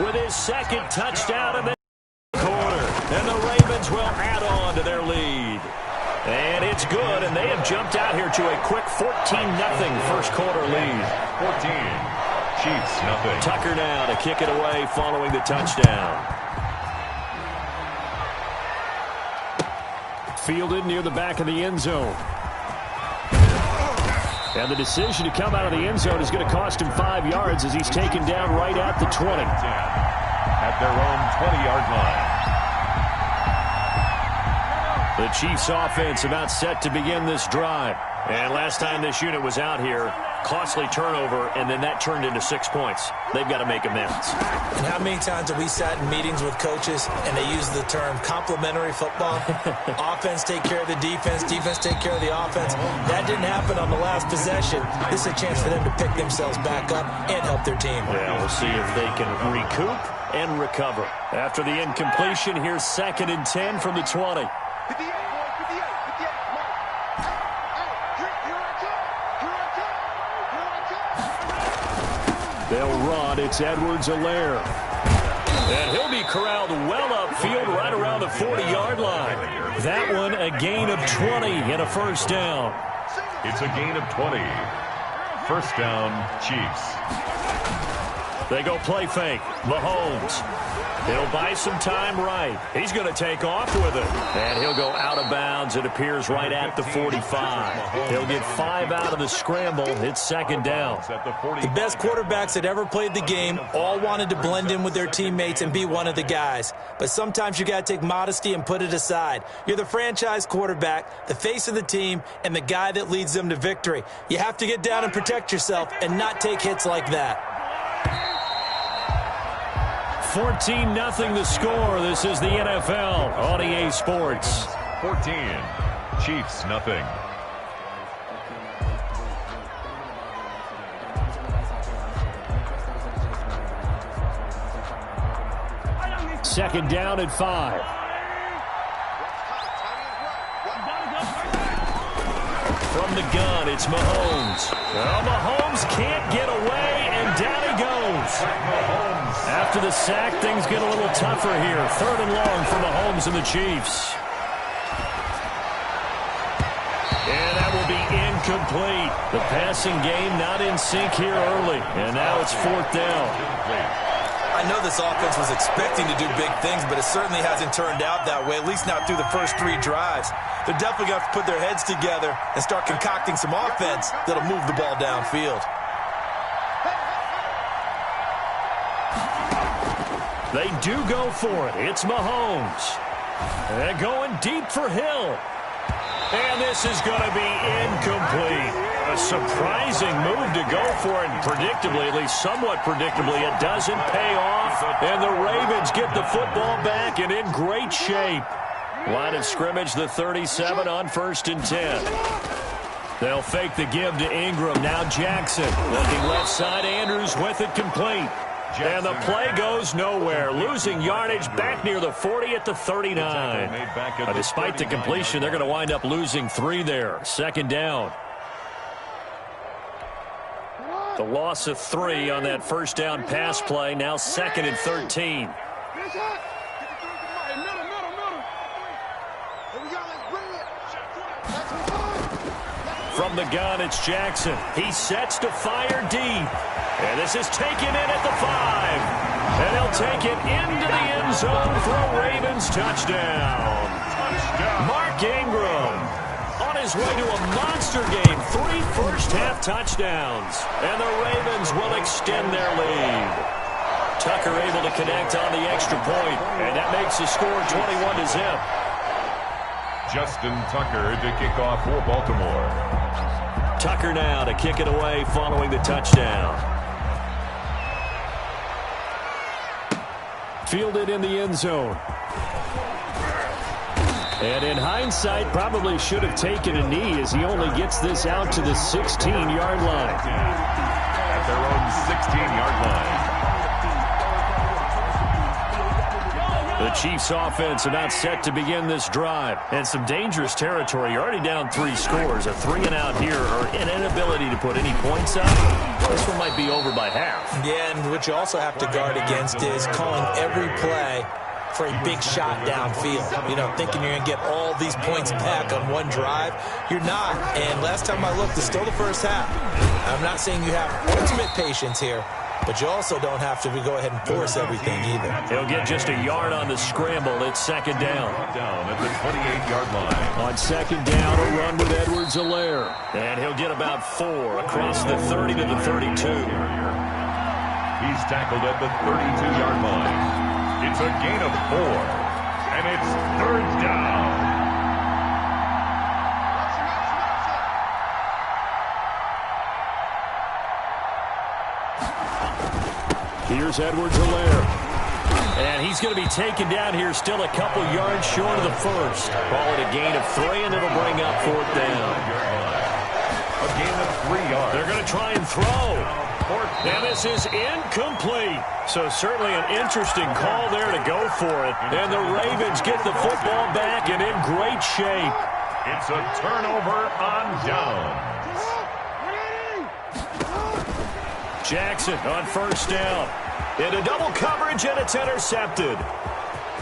with his 2nd touchdown in the quarter. And the Ravens will add on to their lead. And it's good, and they have jumped out here to a quick 14-0 first quarter lead. 14. Chiefs, nothing. Tucker now to kick it away following the touchdown. Fielded near the back of the end zone. And the decision to come out of the end zone is going to cost him 5 yards as he's taken down right at the 20. At their own 20-yard line. The Chiefs offense about set to begin this drive. And last time this unit was out here, costly turnover, and then that turned into 6 points. They've got to make amends. And how many times have we sat in meetings with coaches and they use the term complementary football? Offense take care of the defense, defense take care of the offense. That didn't happen on the last possession. This is a chance for them to pick themselves back up and help their team. Yeah, we'll see if they can recoup and recover. After the incompletion, here's 2nd and 10 from the 20. 58, boy, 58, 58. Here I come. They'll run. It's Edwards-Helaire. And he'll be corralled well upfield right around the 40-yard line. That one a gain of 20 and a 1st down. It's a gain of 20. 1st down, Chiefs. They go play fake. Mahomes. He'll buy some time right. He's going to take off with it. And he'll go out of bounds. It appears right at the 45. He'll get 5 out of the scramble. It's 2nd down. The best quarterbacks that ever played the game all wanted to blend in with their teammates and be one of the guys. But sometimes you got to take modesty and put it aside. You're the franchise quarterback, the face of the team, and the guy that leads them to victory. You have to get down and protect yourself and not take hits like that. 14-0 the score. This is the NFL on EA Sports. 14. Chiefs, nothing. Second down and 5. From the gun, it's Mahomes. Well, Mahomes can't get away, and down he goes. After the sack, things get a little tougher here. 3rd and long for Mahomes and the Chiefs. And that will be incomplete. The passing game not in sync here early, and now it's 4th down. I know this offense was expecting to do big things, but it certainly hasn't turned out that way, at least not through the first 3 drives. They're definitely going to have to put their heads together and start concocting some offense that'll move the ball downfield. They do go for it. It's Mahomes. They're going deep for Hill. And this is going to be incomplete. A surprising move to go for it. Predictably, at least somewhat predictably, it doesn't pay off. And the Ravens get the football back and in great shape. Line of scrimmage, the 37 on 1st and 10. They'll fake the give to Ingram. Now Jackson. Looking left side, Andrews with it complete. And the play goes nowhere. Losing yardage back near the 40 at the 39. Despite the completion, they're going to wind up losing 3 there. 2nd down. The loss of 3 on that 1st down pass play. Now 2nd and 13. From the gun, it's Jackson. He sets to fire deep. And this is taken in at the 5. And he'll take it into the end zone for a Ravens touchdown. Mark Ingram on his way to a monster game. 3 first-half touchdowns. And the Ravens will extend their lead. Tucker able to connect on the extra point. And that makes the score 21-0. Justin Tucker to kick off for Baltimore. Tucker now to kick it away following the touchdown. Fielded in the end zone. And in hindsight, probably should have taken a knee as he only gets this out to the 16-yard line. At their own 16-yard line. The Chiefs offense about set to begin this drive. And some dangerous territory. You're already down 3 scores. A 3-and-out here or an inability to put any points up. This one might be over by half. Yeah, and what you also have to guard against is calling every play for a big shot downfield. You know, thinking you're going to get all these points back on one drive. You're not. And last time I looked, it's still the first half. I'm not saying you have ultimate patience here, but you also don't have to go ahead and force everything either. He'll get just a yard on the scramble. It's 2nd down. Down at the 28-yard line. On 2nd down, a run with Edwards-Helaire. And he'll get about 4 across the 30 to the 32. He's tackled at the 32-yard line. It's a gain of 4. And it's 3rd down. Here's Edwards-Helaire. And he's going to be taken down here still a couple yards short of the first. Call it a gain of 3, and it'll bring up 4th down. A gain of 3 yards. They're going to try and throw. And this is incomplete. So certainly an interesting call there to go for it. And the Ravens get the football back and in great shape. It's a turnover on downs. Jackson on 1st down. Into double coverage, and it's intercepted.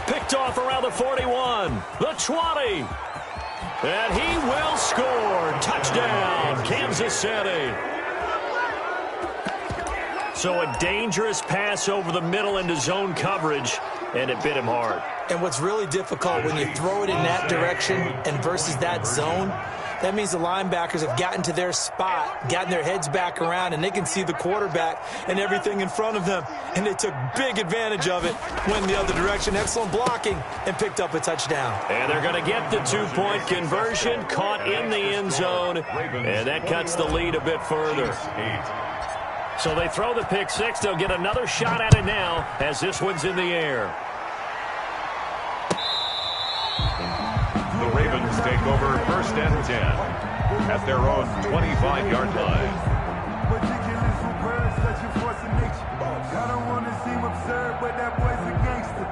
Picked off around the 41. The 20. And he will score. Touchdown, Kansas City. So a dangerous pass over the middle into zone coverage, and it bit him hard. And what's really difficult when you throw it in that direction and versus that zone, that means the linebackers have gotten to their spot, gotten their heads back around, and they can see the quarterback and everything in front of them. And they took big advantage of it, went the other direction, excellent blocking, and picked up a touchdown. And they're going to get the 2-point conversion, caught in the end zone, and that cuts the lead a bit further. So they throw the pick 6. They'll get another shot at it now as this one's in the air. The Ravens take over 1st and 10 at their own 25-yard line. I don't want to seem absurd, but that boy's a gangster.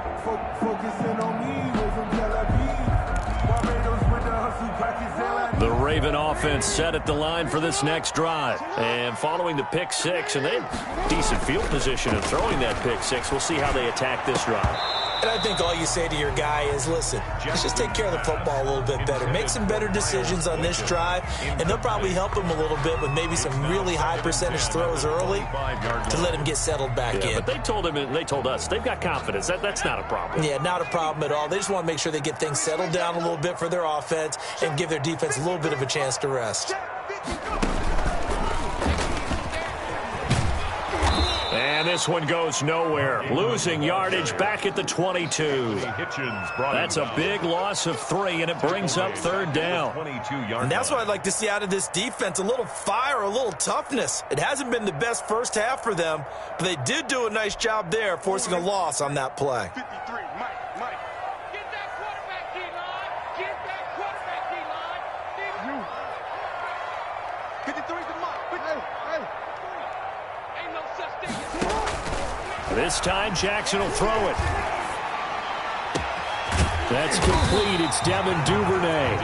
The Raven offense set at the line for this next drive. And following the pick six, and they have decent field position of throwing that pick six. We'll see how they attack this drive. And I think all you say to your guy is, listen, let's just take care of the football a little bit better. Make some better decisions on this drive, and they'll probably help him a little bit with maybe some really high percentage throws early to let him get settled back in. But they told him and they told us they've got confidence. That's not a problem. Yeah, not a problem at all. They just want to make sure they get things settled down a little bit for their offense and give their defense a little bit of a chance to rest. And this one goes nowhere. Losing yardage back at the 22. That's a big loss of 3, and it brings up third down. And that's what I'd like to see out of this defense, a little fire, a little toughness. It hasn't been the best first half for them, but they did do a nice job there, forcing a loss on that play. 53, Mike. Get that quarterback, D-line. Get that quarterback, D-line. 53's the mark. Hey. Ain't no such thing as... This time, Jackson will throw it. That's complete. It's Devin Duvernay.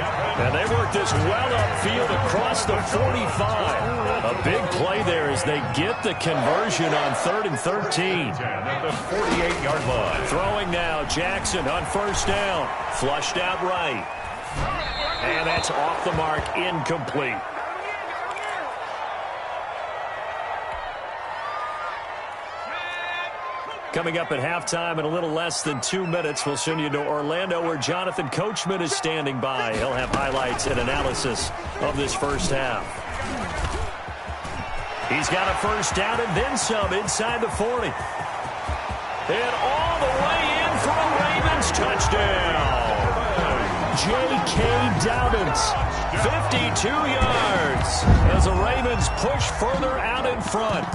And they work this well upfield across the 45. A big play there as they get the conversion on 3rd and 13. At the 48-yard line. Throwing now, Jackson on first down. Flushed out right. And that's off the mark, incomplete. Coming up at halftime in a little less than 2 minutes, we'll send you to Orlando where Jonathan Coachman is standing by. He'll have highlights and analysis of this first half. He's got a first down and then some inside the 40. And all the way in for a Ravens touchdown. J.K. Dobbins, 52 yards as the Ravens push further out in front.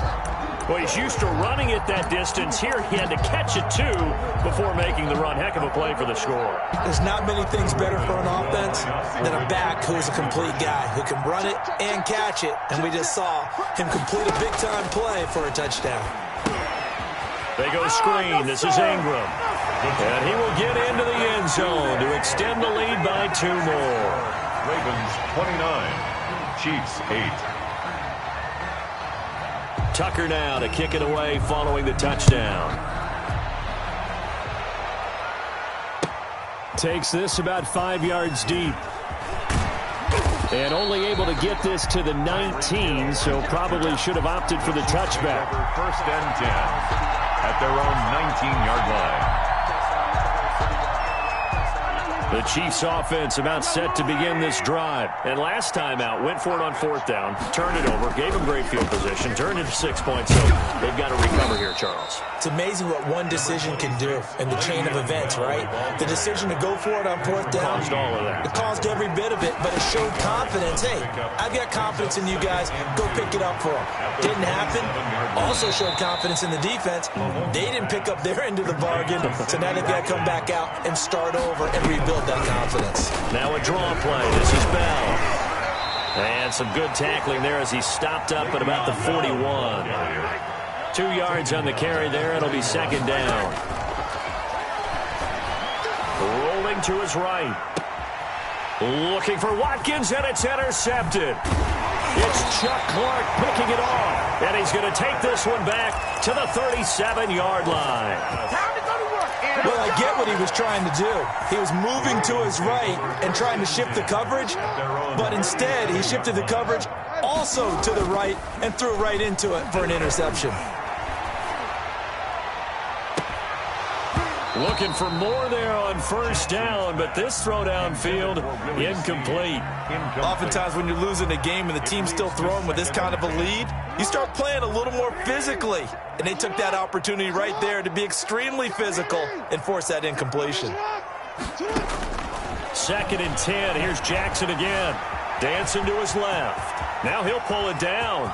Well, he's used to running it that distance. Here he had to catch it, too, before making the run. Heck of a play for the score. There's not many things better for an offense than a back who's a complete guy who can run it and catch it. And we just saw him complete a big-time play for a touchdown. They go screen. This is Ingram. And he will get into the end zone to extend the lead by 2 more. Ravens 29, Chiefs 8. Tucker now to kick it away following the touchdown. Takes this about 5 yards deep. And only able to get this to the 19, so probably should have opted for the touchback. First and 10 at their own 19-yard line. The Chiefs offense about set to begin this drive. And last time out, went for it on 4th down, turned it over, gave them great field position, turned it to 6 points. So they've got to recover here, Charles. It's amazing what one decision can do in the chain of events, right? The decision to go for it on 4th down. Caused all of that. It caused every bit of it, but it showed confidence. Hey, I've got confidence in you guys. Go pick it up for them. Didn't happen. Also showed confidence in the defense. They didn't pick up their end of the bargain, so now they've got to come back out and start over and rebuild that confidence. Now a draw play. This is Bell. And some good tackling there as he stopped up at about the 41. 2 yards on the carry there. It'll be second down. Rolling to his right. Looking for Watkins, and it's intercepted. It's Chuck Clark picking it off. And he's going to take this one back to the 37-yard line. Well, I get what he was trying to do. He was moving to his right and trying to shift the coverage, but instead he shifted the coverage also to the right and threw right into it for an interception. Looking for more there on first down, but this throw downfield, incomplete. Oftentimes when you're losing a game and the team's still throwing with this kind of a lead, you start playing a little more physically. And they took that opportunity right there to be extremely physical and force that incompletion. 2nd and 10. Here's Jackson again. Dancing to his left. Now he'll pull it down.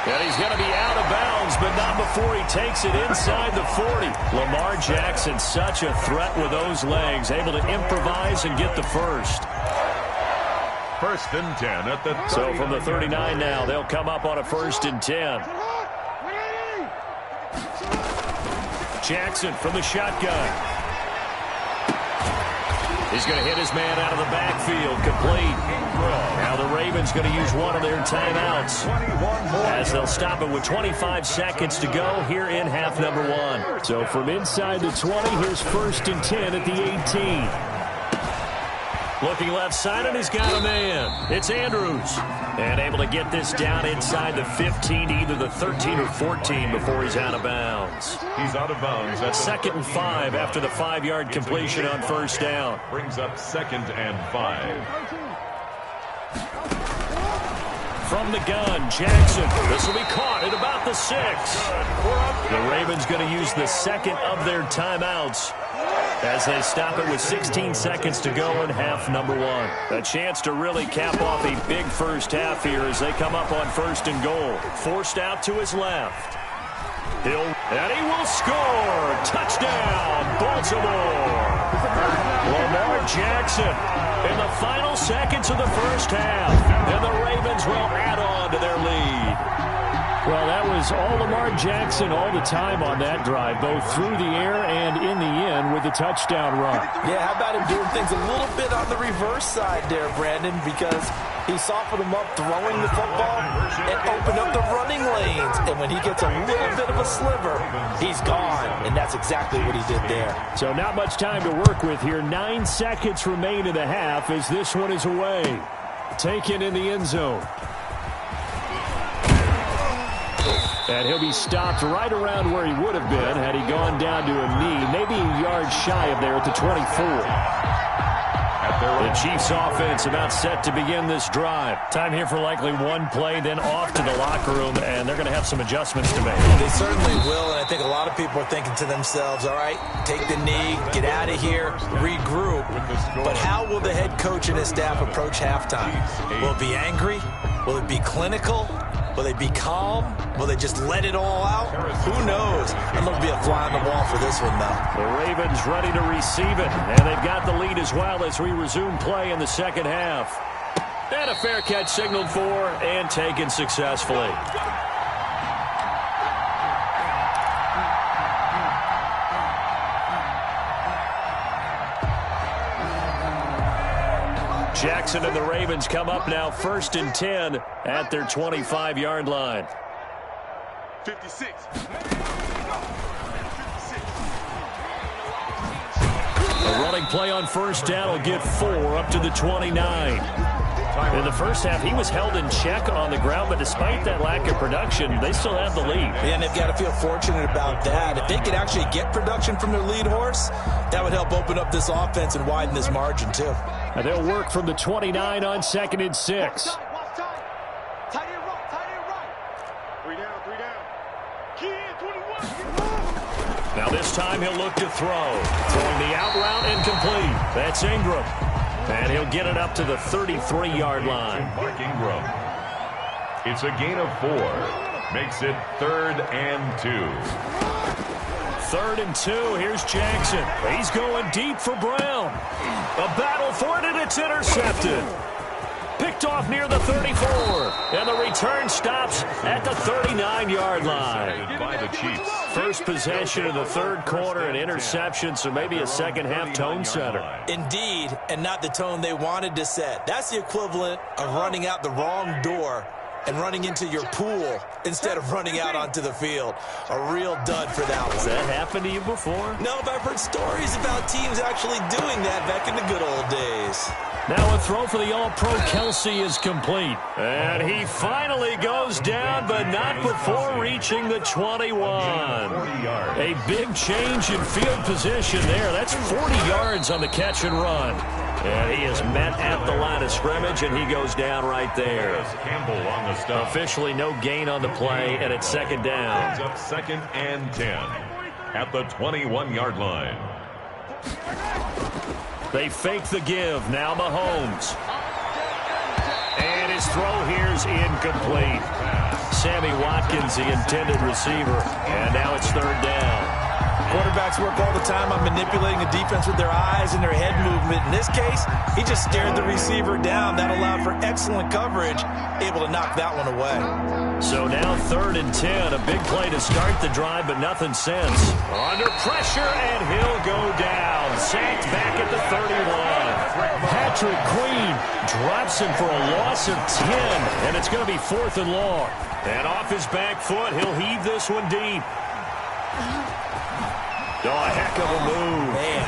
And he's going to be out of bounds, but not before he takes it inside the 40. Lamar Jackson, such a threat with those legs, able to improvise and get the first. First and 10 at the 39. So from the 39 now, they'll come up on a 1st and 10. Jackson from the shotgun. He's going to hit his man out of the backfield, complete. Now the Ravens going to use one of their timeouts as they'll stop it with 25 seconds to go here in half number one. So from inside the 20, here's 1st and 10 at the 18. Looking left side, and he's got a man. It's Andrews. And able to get this down inside the 15, either the 13 or 14 before he's out of bounds. He's out of bounds. That's 2nd and 5 after the 5-yard completion on 1st down. Brings up 2nd and 5. From the gun, Jackson. This will be caught at about the 6. The Ravens going to use the 2nd of their timeouts as they stop it with 16 seconds to go in half number one. A chance to really cap off a big first half here as they come up on 1st and goal. Forced out to his left. And he will score. Touchdown, Baltimore. Lamar Jackson in the final seconds of the first half. And the Ravens will add on to their lead. Well, that was all Lamar Jackson all the time on that drive, both through the air and in the end with the touchdown run. Yeah, how about him doing things a little bit on the reverse side there, Brandon, because he softened him up throwing the football and opened up the running lanes. And when he gets a little bit of a sliver, he's gone. And that's exactly what he did there. So not much time to work with here. 9 seconds remain in the half as this one is away. Taken in the end zone. And he'll be stopped right around where he would have been had he gone down to a knee, maybe a yard shy of there at the 24. The Chiefs offense about set to begin this drive. Time here for likely one play, then off to the locker room, and they're going to have some adjustments to make. They certainly will, and I think a lot of people are thinking to themselves, all right, take the knee, get out of here, regroup. But how will the head coach and his staff approach halftime? Will it be angry? Will it be clinical? Will they be calm? Will they just let it all out? Who knows? I'm going to be a fly on the wall for this one, though. The Ravens ready to receive it, and they've got the lead as well as we resume play in the second half. And a fair catch signaled for and taken successfully. Jackson and the Ravens come up now 1st and 10 at their 25-yard line. 56. A running play on 1st down will get 4 up to the 29. In the first half, he was held in check on the ground, but despite that lack of production, they still have the lead. And they've got to feel fortunate about that. If they could actually get production from their lead horse, that would help open up this offense and widen this margin, too. And they'll work from the 29 on 2nd and 6. Tight end right. 3 down. Key in, 21. Now this time he'll look to throw. Throwing the out route incomplete. That's Ingram. And he'll get it up to the 33-yard line. Mark Ingram. It's a gain of 4. Makes it 3rd and 2. 3rd and 2. Here's Jackson. He's going deep for Brown. A battle for it, and it's intercepted. Picked off near the 34. And the return stops at the 39-yard line. By the Chiefs. First possession of the third quarter, an interception, so maybe a second-half tone setter. Indeed, and not the tone they wanted to set. That's the equivalent of running out the wrong door and running into your pool instead of running out onto the field. A real dud for that one. Has that happened to you before? No, but I've heard stories about teams actually doing that back in the good old days. Now a throw for the All-Pro Kelsey is complete. And he finally goes down, but not before reaching the 21. A big change in field position there. That's 40 yards on the catch and run. And he is met at the line of scrimmage, and he goes down right there. Campbell on the stop. Officially no gain on the play, and it's 2nd down. Up 2nd and 10 at the 21-yard line. They fake the give. Now Mahomes. And his throw here's incomplete. Sammy Watkins, the intended receiver. And now it's 3rd down. Quarterbacks work all the time on manipulating the defense with their eyes and their head movement. In this case, he just stared the receiver down. That allowed for excellent coverage, able to knock that one away. So now 3rd and 10. A big play to start the drive, but nothing since. Under pressure, and he'll go down. Sacked back at the 31. Patrick Queen drops him for a loss of 10, and it's going to be 4th and long. And off his back foot, he'll heave this one deep. Oh, a heck of a move. Man.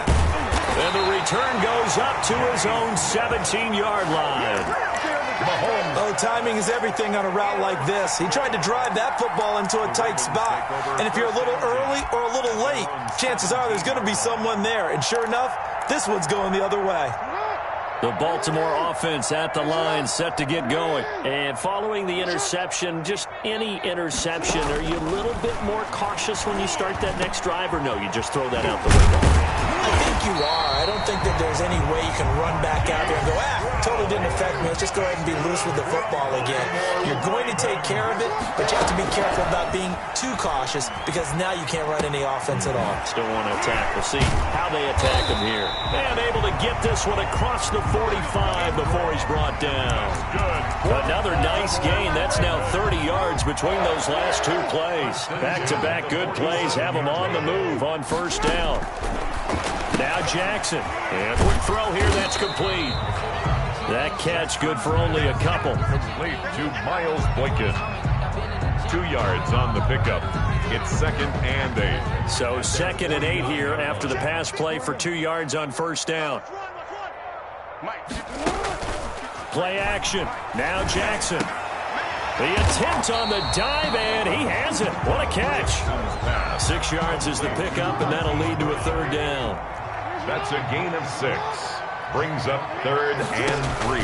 And the return goes up to his own 17-yard line. Oh, timing is everything on a route like this. He tried to drive that football into a tight spot. And if you're a little early or a little late, chances are there's going to be someone there. And sure enough, this one's going the other way. The Baltimore offense at the line, set to get going. And following the interception, just any interception, are you a little bit more cautious when you start that next drive, or no, you just throw that out the window? I think you are. I don't think that there's any way you can run back out there and go, totally didn't affect me. Let's just go ahead and be loose with the football again. You're going to take care of it, but you have to be careful about being too cautious because now you can't run any offense at all. Still want to attack. We'll see how they attack him here. And able to get this one across the 45 before he's brought down. Another nice gain. That's now 30 yards between those last two plays. Back-to-back good plays have him on the move on first down. Now Jackson. And quick throw here. That's complete. That catch good for only a couple. Complete to Miles Boykin. 2 yards on the pickup. It's 2nd and 8. So 2nd and 8 here after the pass play for 2 yards on first down. Play action. Now Jackson. The attempt on the dive, and he has it. What a catch. 6 yards is the pickup, and that'll lead to a 3rd down. That's a gain of 6. Brings up 3rd and 3.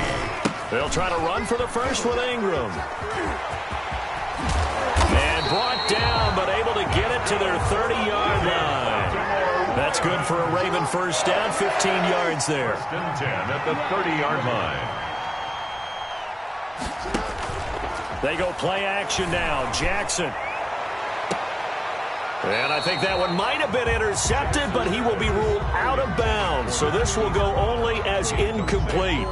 They'll try to run for the first with Ingram. And brought down, but able to get it to their 30-yard line. That's good for a Raven first down, 15 yards there. 1st and 10 at the 30-yard line. They go play action now. Jackson. And I think that one might have been intercepted, but he will be ruled out of bounds. So this will go only as incomplete.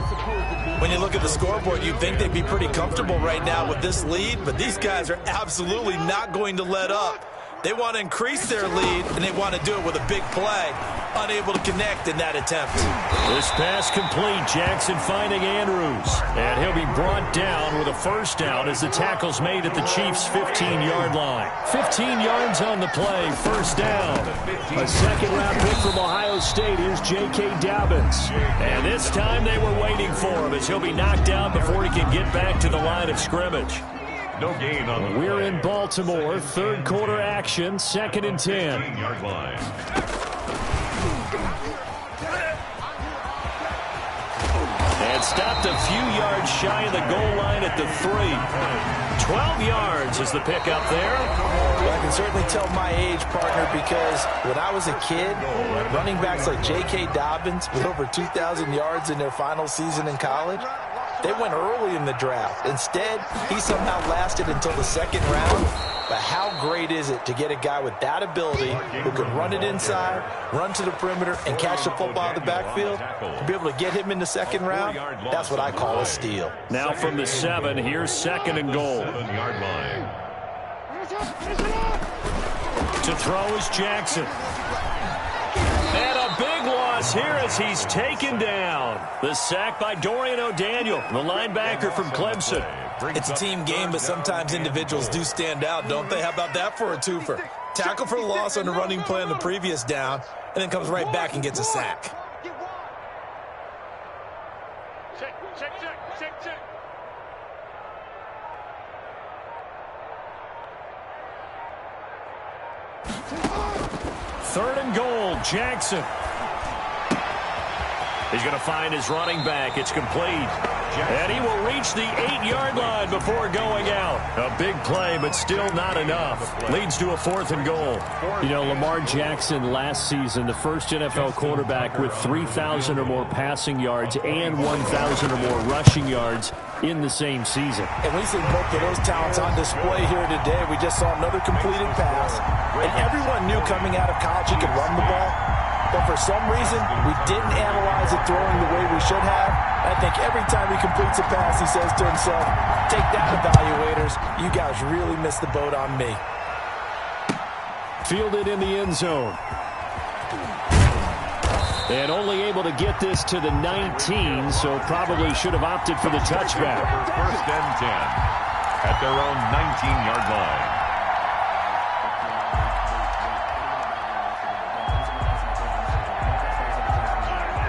When you look at the scoreboard, you'd think they'd be pretty comfortable right now with this lead, but these guys are absolutely not going to let up. They want to increase their lead, and they want to do it with a big play. Unable to connect in that attempt. This pass complete. Jackson finding Andrews. And he'll be brought down with a first down as the tackle's made at the Chiefs' 15-yard line. 15 yards on the play. First down. A second-round pick from Ohio State. Here's J.K. Dobbins. And this time they were waiting for him as he'll be knocked out before he can get back to the line of scrimmage. No gain on the We're play. in Baltimore. Third quarter action. 2nd and 10. 15-yard line. And stopped a few yards shy of the goal line at the 3. 12 yards is the pickup there. Well, I can certainly tell my age, partner, because when I was a kid, running backs like J.K. Dobbins with over 2,000 yards in their final season in college, they went early in the draft. Instead, he somehow lasted until the 2nd round. But how great is it to get a guy with that ability who can run it inside, run to the perimeter, and catch the football in the backfield? To be able to get him in the 2nd round, that's what I call a steal. Now from the 7, here's 2nd and goal. 7-yard line. To throw is Jackson. And a big loss here as he's taken down. The sack by Dorian O'Daniel, the linebacker from Clemson. It's a team game, but sometimes individuals do stand out, don't they? How about that for a twofer? Tackle for the loss on the running play on the previous down, and then comes right back and gets a sack. Check. 3rd and goal, Jackson. He's going to find his running back. It's complete. And he will reach the 8-yard line before going out. A big play, but still not enough. Leads to a 4th and goal. You know, Lamar Jackson last season, the first NFL quarterback with 3,000 or more passing yards and 1,000 or more rushing yards in the same season. And we see both of those talents on display here today. We just saw another completed pass. And everyone knew coming out of college he could run the ball. But for some reason, we didn't analyze it throwing the way we should have. I think every time he completes a pass, he says to himself, take that, evaluators. You guys really missed the boat on me. Fielded in the end zone. And only able to get this to the 19, so probably should have opted for the touchback. First and 10 at their own 19-yard line.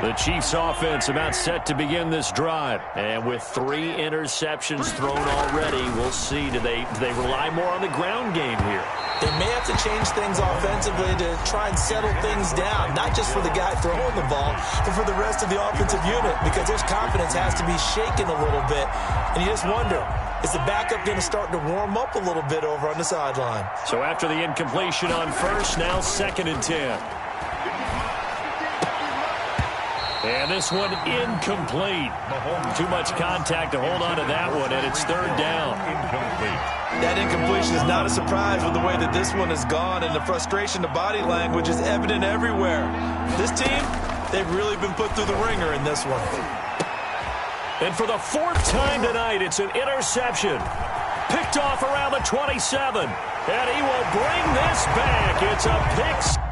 The Chiefs offense about set to begin this drive. And with 3 interceptions thrown already, we'll see. Do they rely more on the ground game here? They may have to change things offensively to try and settle things down, not just for the guy throwing the ball, but for the rest of the offensive unit, because their confidence has to be shaken a little bit. And you just wonder, is the backup going to start to warm up a little bit over on the sideline? So after the incompletion on first, now 2nd and 10. And this one incomplete. Too much contact to hold on to that one, and it's 3rd down. Incomplete. That incompletion is not a surprise with the way that this one has gone, and the frustration, the body language is evident everywhere. This team, they've really been put through the ringer in this one. And for the 4th time tonight, it's an interception. Picked off around the 27. And he will bring this back. It's a pick.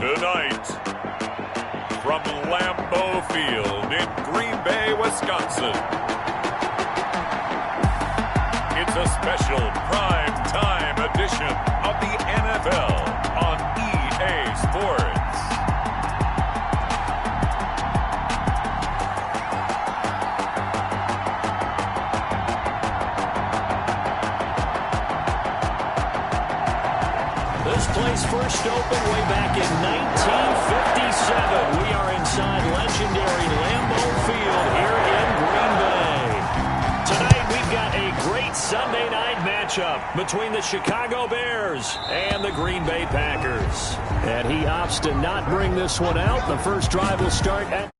Tonight, from Lambeau Field in Green Bay, Wisconsin, It's a special prime time edition of the NFL on EA Sports. This place first opened way back in 1957. We are inside legendary Lambeau Field here in Green Bay. Tonight we've got a great Sunday night matchup between the Chicago Bears and the Green Bay Packers. And he opts to not bring this one out. The first drive will start at...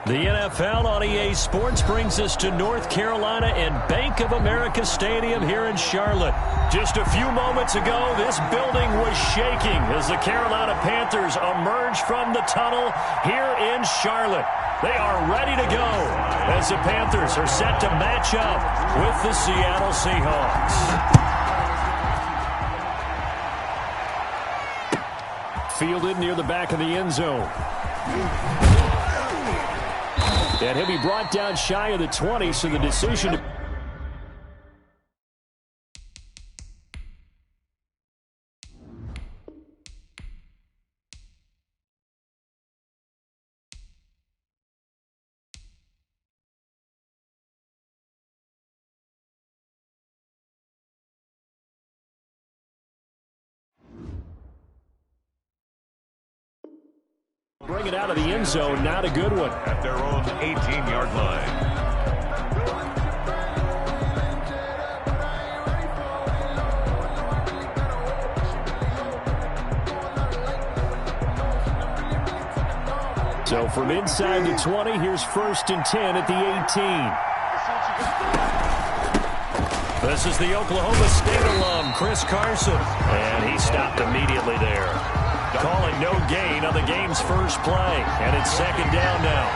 The NFL on EA Sports brings us to North Carolina and Bank of America Stadium here in Charlotte. Just a few moments ago, this building was shaking as the Carolina Panthers emerge from the tunnel here in Charlotte. They are ready to go as the Panthers are set to match up with the Seattle Seahawks. Fielded near the back of the end zone. And he'll be brought down shy of the 20, so the decision to... Bring it out of the end zone, not a good one. At their own 18-yard line. So from inside the 20, here's 1st and 10 at the 18. This is the Oklahoma State alum, Chris Carson. And he stopped immediately there. Calling no gain on the game's first play. And it's 2nd down now.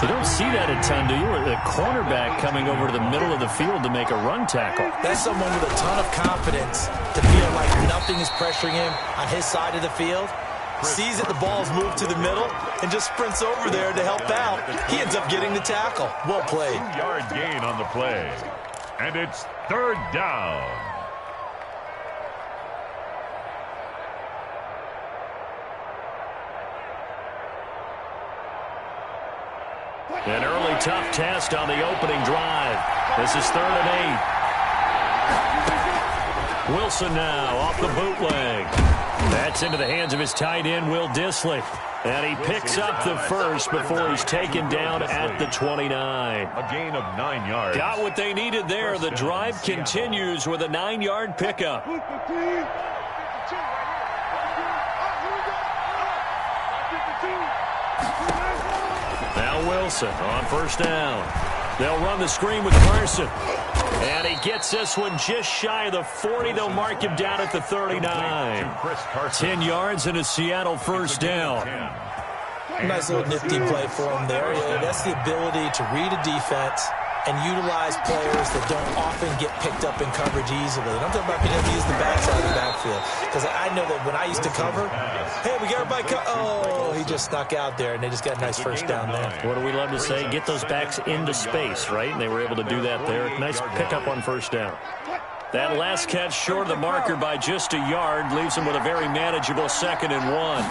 You don't see that a ton, do you? A cornerback coming over to the middle of the field to make a run tackle. That's someone with a ton of confidence to feel like nothing is pressuring him on his side of the field. Sees that the ball's moved to the middle and just sprints over there to help out. He ends up getting the tackle. Well played. 2-yard gain on the play. And it's 3rd down. An early tough test on the opening drive. This is 3rd and 8. Wilson now off the bootleg. That's into the hands of his tight end, Will Dissly. And he picks up the first before he's taken down at the 29. A gain of 9 yards. Got what they needed there. The drive continues with a 9-yard pickup. Now Wilson on 1st down. They'll run the screen with Carson. And he gets this one just shy of the 40. They'll mark him down at the 39. 10 yards and a Seattle 1st down. Nice little nifty play for him there. Yeah, that's the ability to read a defense and utilize players that don't often get picked up in coverage easily. And I'm talking about being able to use the backside of the backfield. Because I know that when I used to cover, hey, we got everybody oh, he just snuck out there, and they just got a nice first down there. What do we love to say? Get those backs into space, right? And they were able to do that there. Nice pickup on first down. That last catch short of the marker by just a yard leaves him with a very manageable 2nd and 1.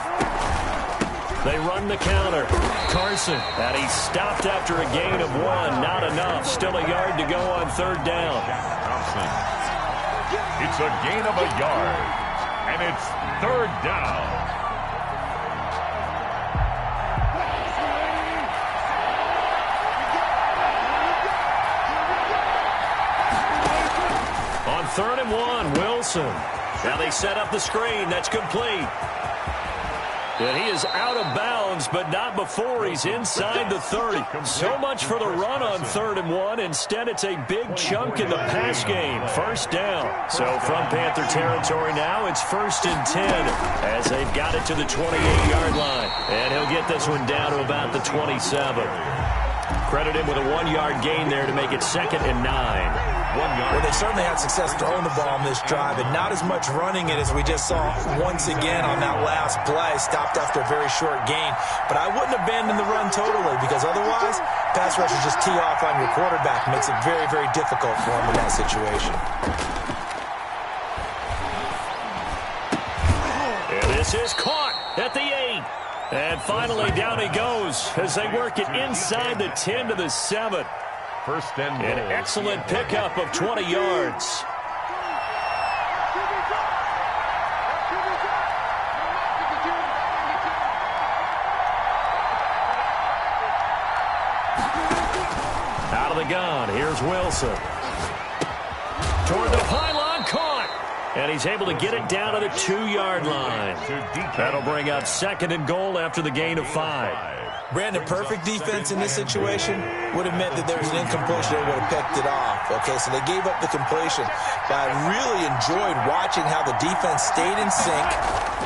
They run the counter. Carson, and he's stopped after a gain of 1. Not enough. Still a yard to go on 3rd down. Thompson. It's a gain of a yard, and it's 3rd down. On 3rd and 1, Wilson. Now they set up the screen. That's complete. And he is out of bounds, but not before he's inside the 30. So much for the run on 3rd and 1. Instead, it's a big chunk in the pass game. 1st down. So from Panther territory now, it's 1st and 10 as they've got it to the 28-yard line. And he'll get this one down to about the 27. Credit him with a 1-yard gain there to make it 2nd and 9. Well, they certainly had success throwing the ball on this drive, and not as much running it as we just saw once again on that last play. Stopped after a very short gain. But I wouldn't abandon the run totally, because otherwise, pass rushers just tee off on your quarterback. Makes it very, very difficult for him in that situation. And this is caught at the 8. And finally, down he goes as they work it inside the 10 to the 7. 1st and An excellent pickup of 20 yards. Out of the gun, here's Wilson. Toward the pylon, caught. And he's able to get it down to the 2-yard line. That'll bring up 2nd and goal after the gain of 5. Brandon, perfect defense in this situation would have meant that there was an incompletion. They would have picked it off. Okay, so they gave up the completion. But I really enjoyed watching how the defense stayed in sync,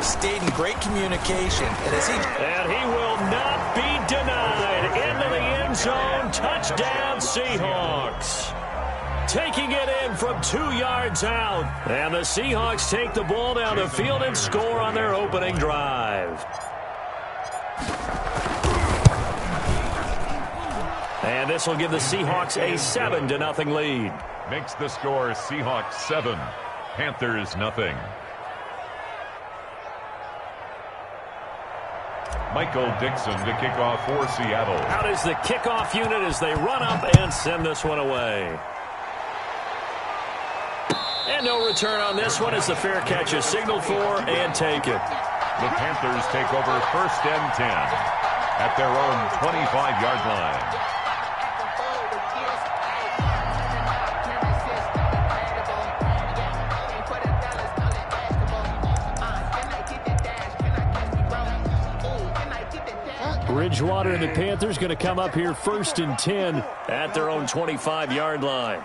stayed in great communication. And he will not be denied. Into the end zone. Touchdown, Seahawks. Taking it in from 2 yards out. And the Seahawks take the ball down the field and score on their opening drive. And this will give the Seahawks a 7-0 lead. Makes the score Seahawks 7, Panthers 0. Michael Dixon to kick off for Seattle. Out is the kickoff unit as they run up and send this one away. And no return on this one as the fair catch is signaled for and taken. The Panthers take over 1st and 10 at their own 25-yard line. Bridgewater and the Panthers going to come up here 1st and 10 at their own 25-yard line.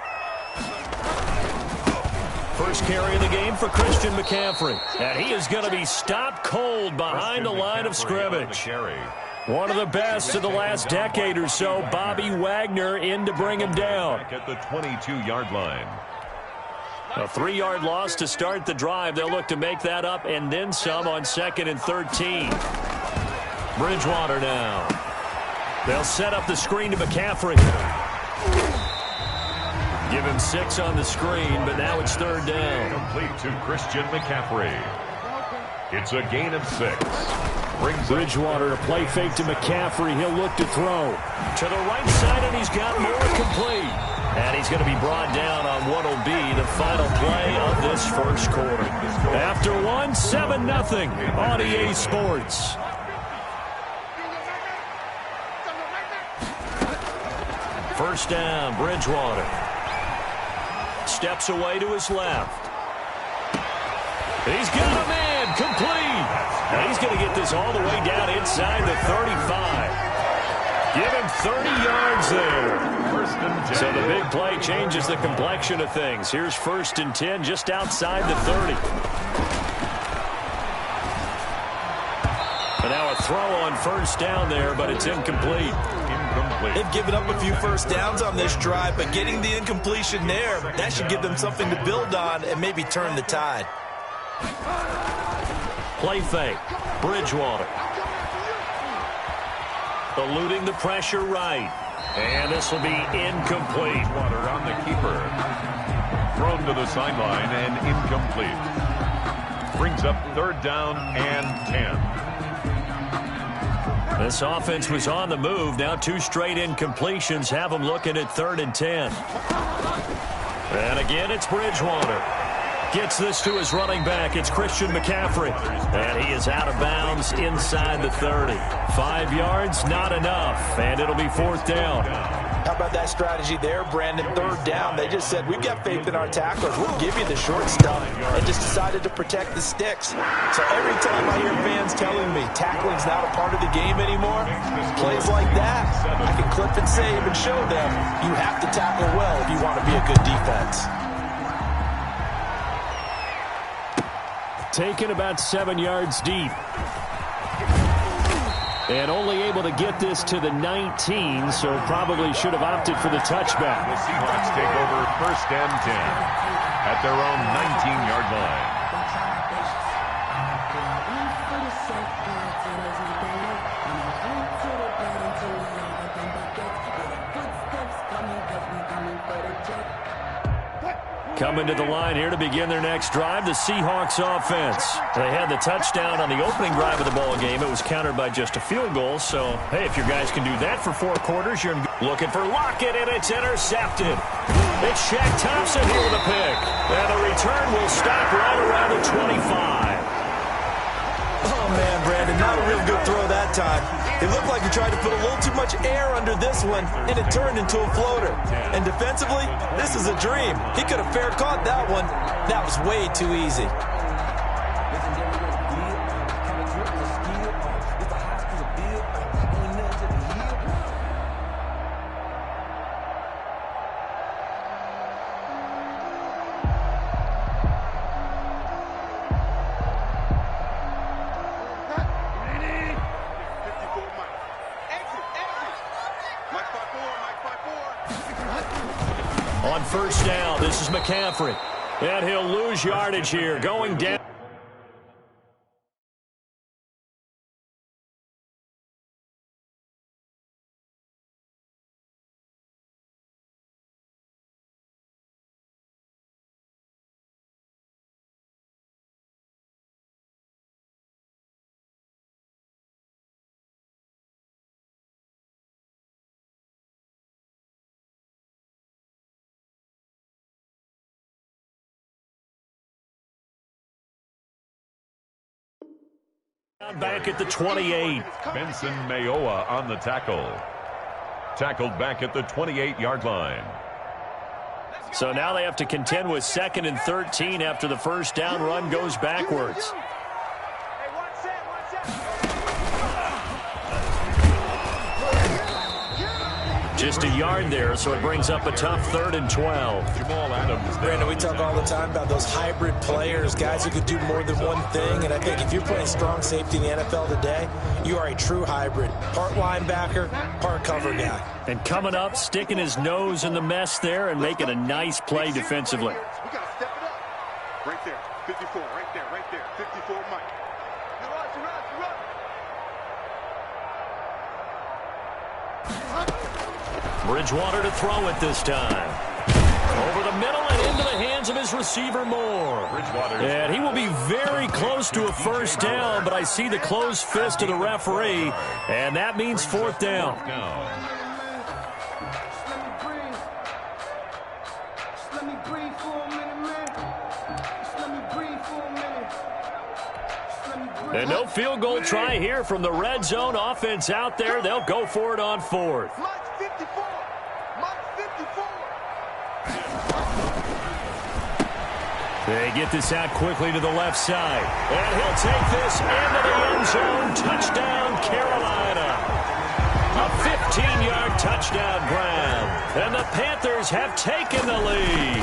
First carry of the game for Christian McCaffrey. And he is going to be stopped cold behind the line of scrimmage. One of the best of the last decade or so, Bobby Wagner in to bring him down. At the 22-yard line. A 3-yard loss to start the drive. They'll look to make that up and then some on 2nd and 13. Bridgewater now. They'll set up the screen to McCaffrey. Give him 6 on the screen, but now it's 3rd down. Complete to Christian McCaffrey. It's a gain of 6. Brings Bridgewater a play fake to McCaffrey. He'll look to throw. To the right side, and he's got more complete. And he's going to be brought down on what will be the final play of this first quarter. After 7-0 on EA Sports. First down, Bridgewater. Steps away to his left. He's got a man, complete. And he's going to get this all the way down inside the 35. Give him 30 yards there. So the big play changes the complexion of things. Here's 1st and 10 just outside the 30. And now a throw on first down there, but it's incomplete. They've given up a few first downs on this drive, but getting the incompletion there, that should give them something to build on and maybe turn the tide. Play fake. Bridgewater. Eluding the pressure right. And this will be incomplete. Water on the keeper. Thrown to the sideline and incomplete. Brings up 3rd down and 10. This offense was on the move. Now 2 straight incompletions have them looking at 3rd and 10. And again, it's Bridgewater. Gets this to his running back. It's Christian McCaffrey. And he is out of bounds inside the 30. 5 yards, not enough. And it'll be 4th down. How about that strategy there, Brandon? 3rd down. They just said, we've got faith in our tacklers. We'll give you the short stuff. And just decided to protect the sticks. So every time I hear fans telling me tackling's not a part of the game anymore, plays like that, I can clip and save and show them you have to tackle well if you want to be a good defense. Taken about 7 yards deep. And only able to get this to the 19, so probably should have opted for the touchback. The Seahawks take over 1st and 10 at their own 19-yard line. Coming to the line here to begin their next drive, the Seahawks offense. They had the touchdown on the opening drive of the ball game. It was countered by just a field goal. So, hey, if your guys can do that for 4 quarters, you're looking for Lockett, and it's intercepted. It's Shaq Thompson here with a pick. And the return will stop right around the 25. Oh, man, Brandon, not a real good throw that time. It looked like he tried to put a little too much air under this one, and it turned into a floater. And defensively, this is a dream. He could have fair caught that one. That was way too easy. On 1st down, this is McCaffrey. And he'll lose yardage here, going down. Back at the 28. Benson Mayowa on the tackle. Tackled back at the 28-yard line. So now they have to contend with 2nd and 13 after the first down run goes backwards. Just a yard there, so it brings up a tough 3rd and 12. Jamal Adams. Brandon, we talk all the time about those hybrid players, guys who could do more than one thing. And I think if you're playing strong safety in the NFL today, you are a true hybrid. Part linebacker, part cover guy. And coming up, sticking his nose in the mess there and making a nice play defensively. We got to step it up. Right there. 54. Right there. 54, Mike. Bridgewater to throw it this time. Over the middle and into the hands of his receiver Moore. And he will be very close to a first down, but I see the closed fist of the referee, and that means 4th down. And no field goal try here from the red zone offense out there. They'll go for it on 4th. They get this out quickly to the left side. And he'll take this into the end zone. Touchdown, Carolina. A 15-yard touchdown grab. And the Panthers have taken the lead.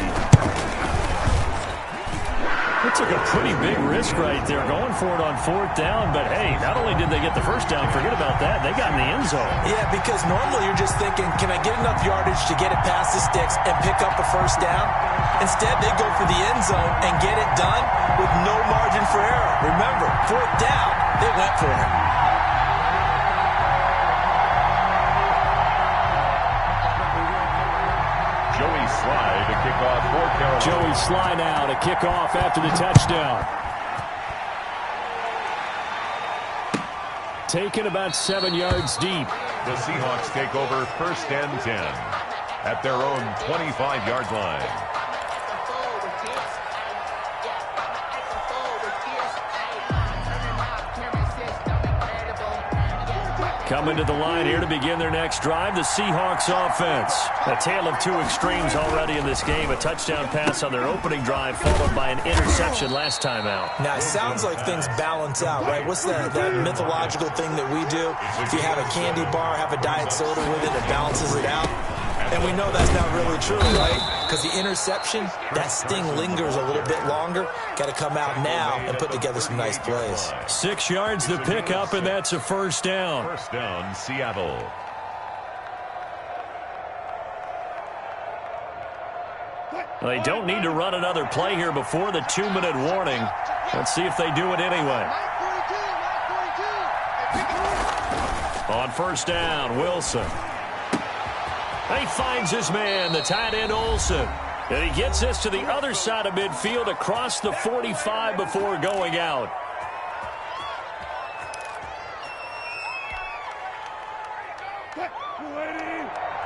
They took a pretty big risk right there going for it on 4th down. But, hey, not only did they get the first down, forget about that, they got in the end zone. Yeah, because normally you're just thinking, can I get enough yardage to get it past the sticks and pick up a first down? Instead, they go for the end zone and get it done with no margin for error. Remember, 4th down, they went for it. Joey Sly to kick off for Carolina. Joey Sly now to kick off after the touchdown. Taken about 7 yards deep. The Seahawks take over 1st and 10 at their own 25-yard line. Coming to the line here to begin their next drive, the Seahawks offense. A tale of two extremes already in this game. A touchdown pass on their opening drive, followed by an interception last time out. Now, it sounds like things balance out, right? What's that mythological thing that we do? If you have a candy bar, have a diet soda with it, it balances it out. And we know that's not really true, right? Because the interception, that sting lingers a little bit longer. Got to come out now and put together some nice plays. 6 yards the pickup, and that's a first down. First down, Seattle. They don't need to run another play here before the 2-minute warning. Let's see if they do it anyway. On first down, Wilson. He finds his man, the tight end Olsen. And he gets this to the other side of midfield across the 45 before going out.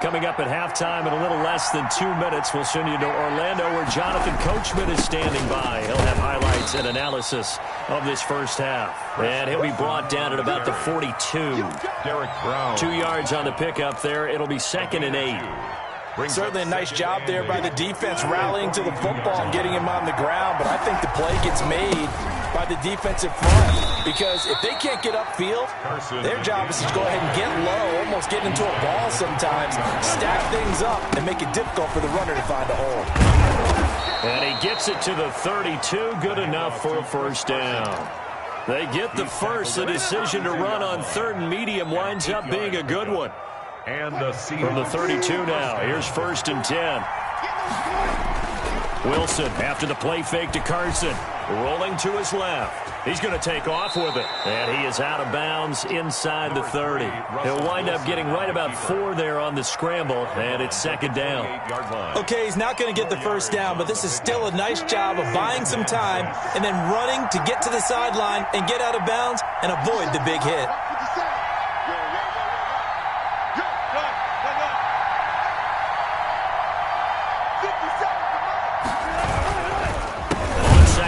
Coming up at halftime in a little less than 2 minutes, we'll send you to Orlando where Jonathan Coachman is standing by. He'll have highlights and analysis of this first half. And he'll be brought down at about the 42. Derek Brown. 2 yards on the pickup there. It'll be 2nd and 8. Certainly a nice job there by the defense rallying to the football and getting him on the ground. But I think the play gets made by the defensive front, because if they can't get upfield, their job is to go ahead and get low, almost get into a ball sometimes, stack things up, and make it difficult for the runner to find a hole. And he gets it to the 32, good enough for a first down. They get the first. The decision to run on 3rd and medium winds up being a good one. And the From the 32 now, here's 1st and 10. Wilson after the play fake to Carson. Rolling to his left. He's going to take off with it. And he is out of bounds inside the 30. He'll wind up getting right about 4 there on the scramble, and it's 2nd down. Okay, he's not going to get the first down, but this is still a nice job of buying some time and then running to get to the sideline and get out of bounds and avoid the big hit.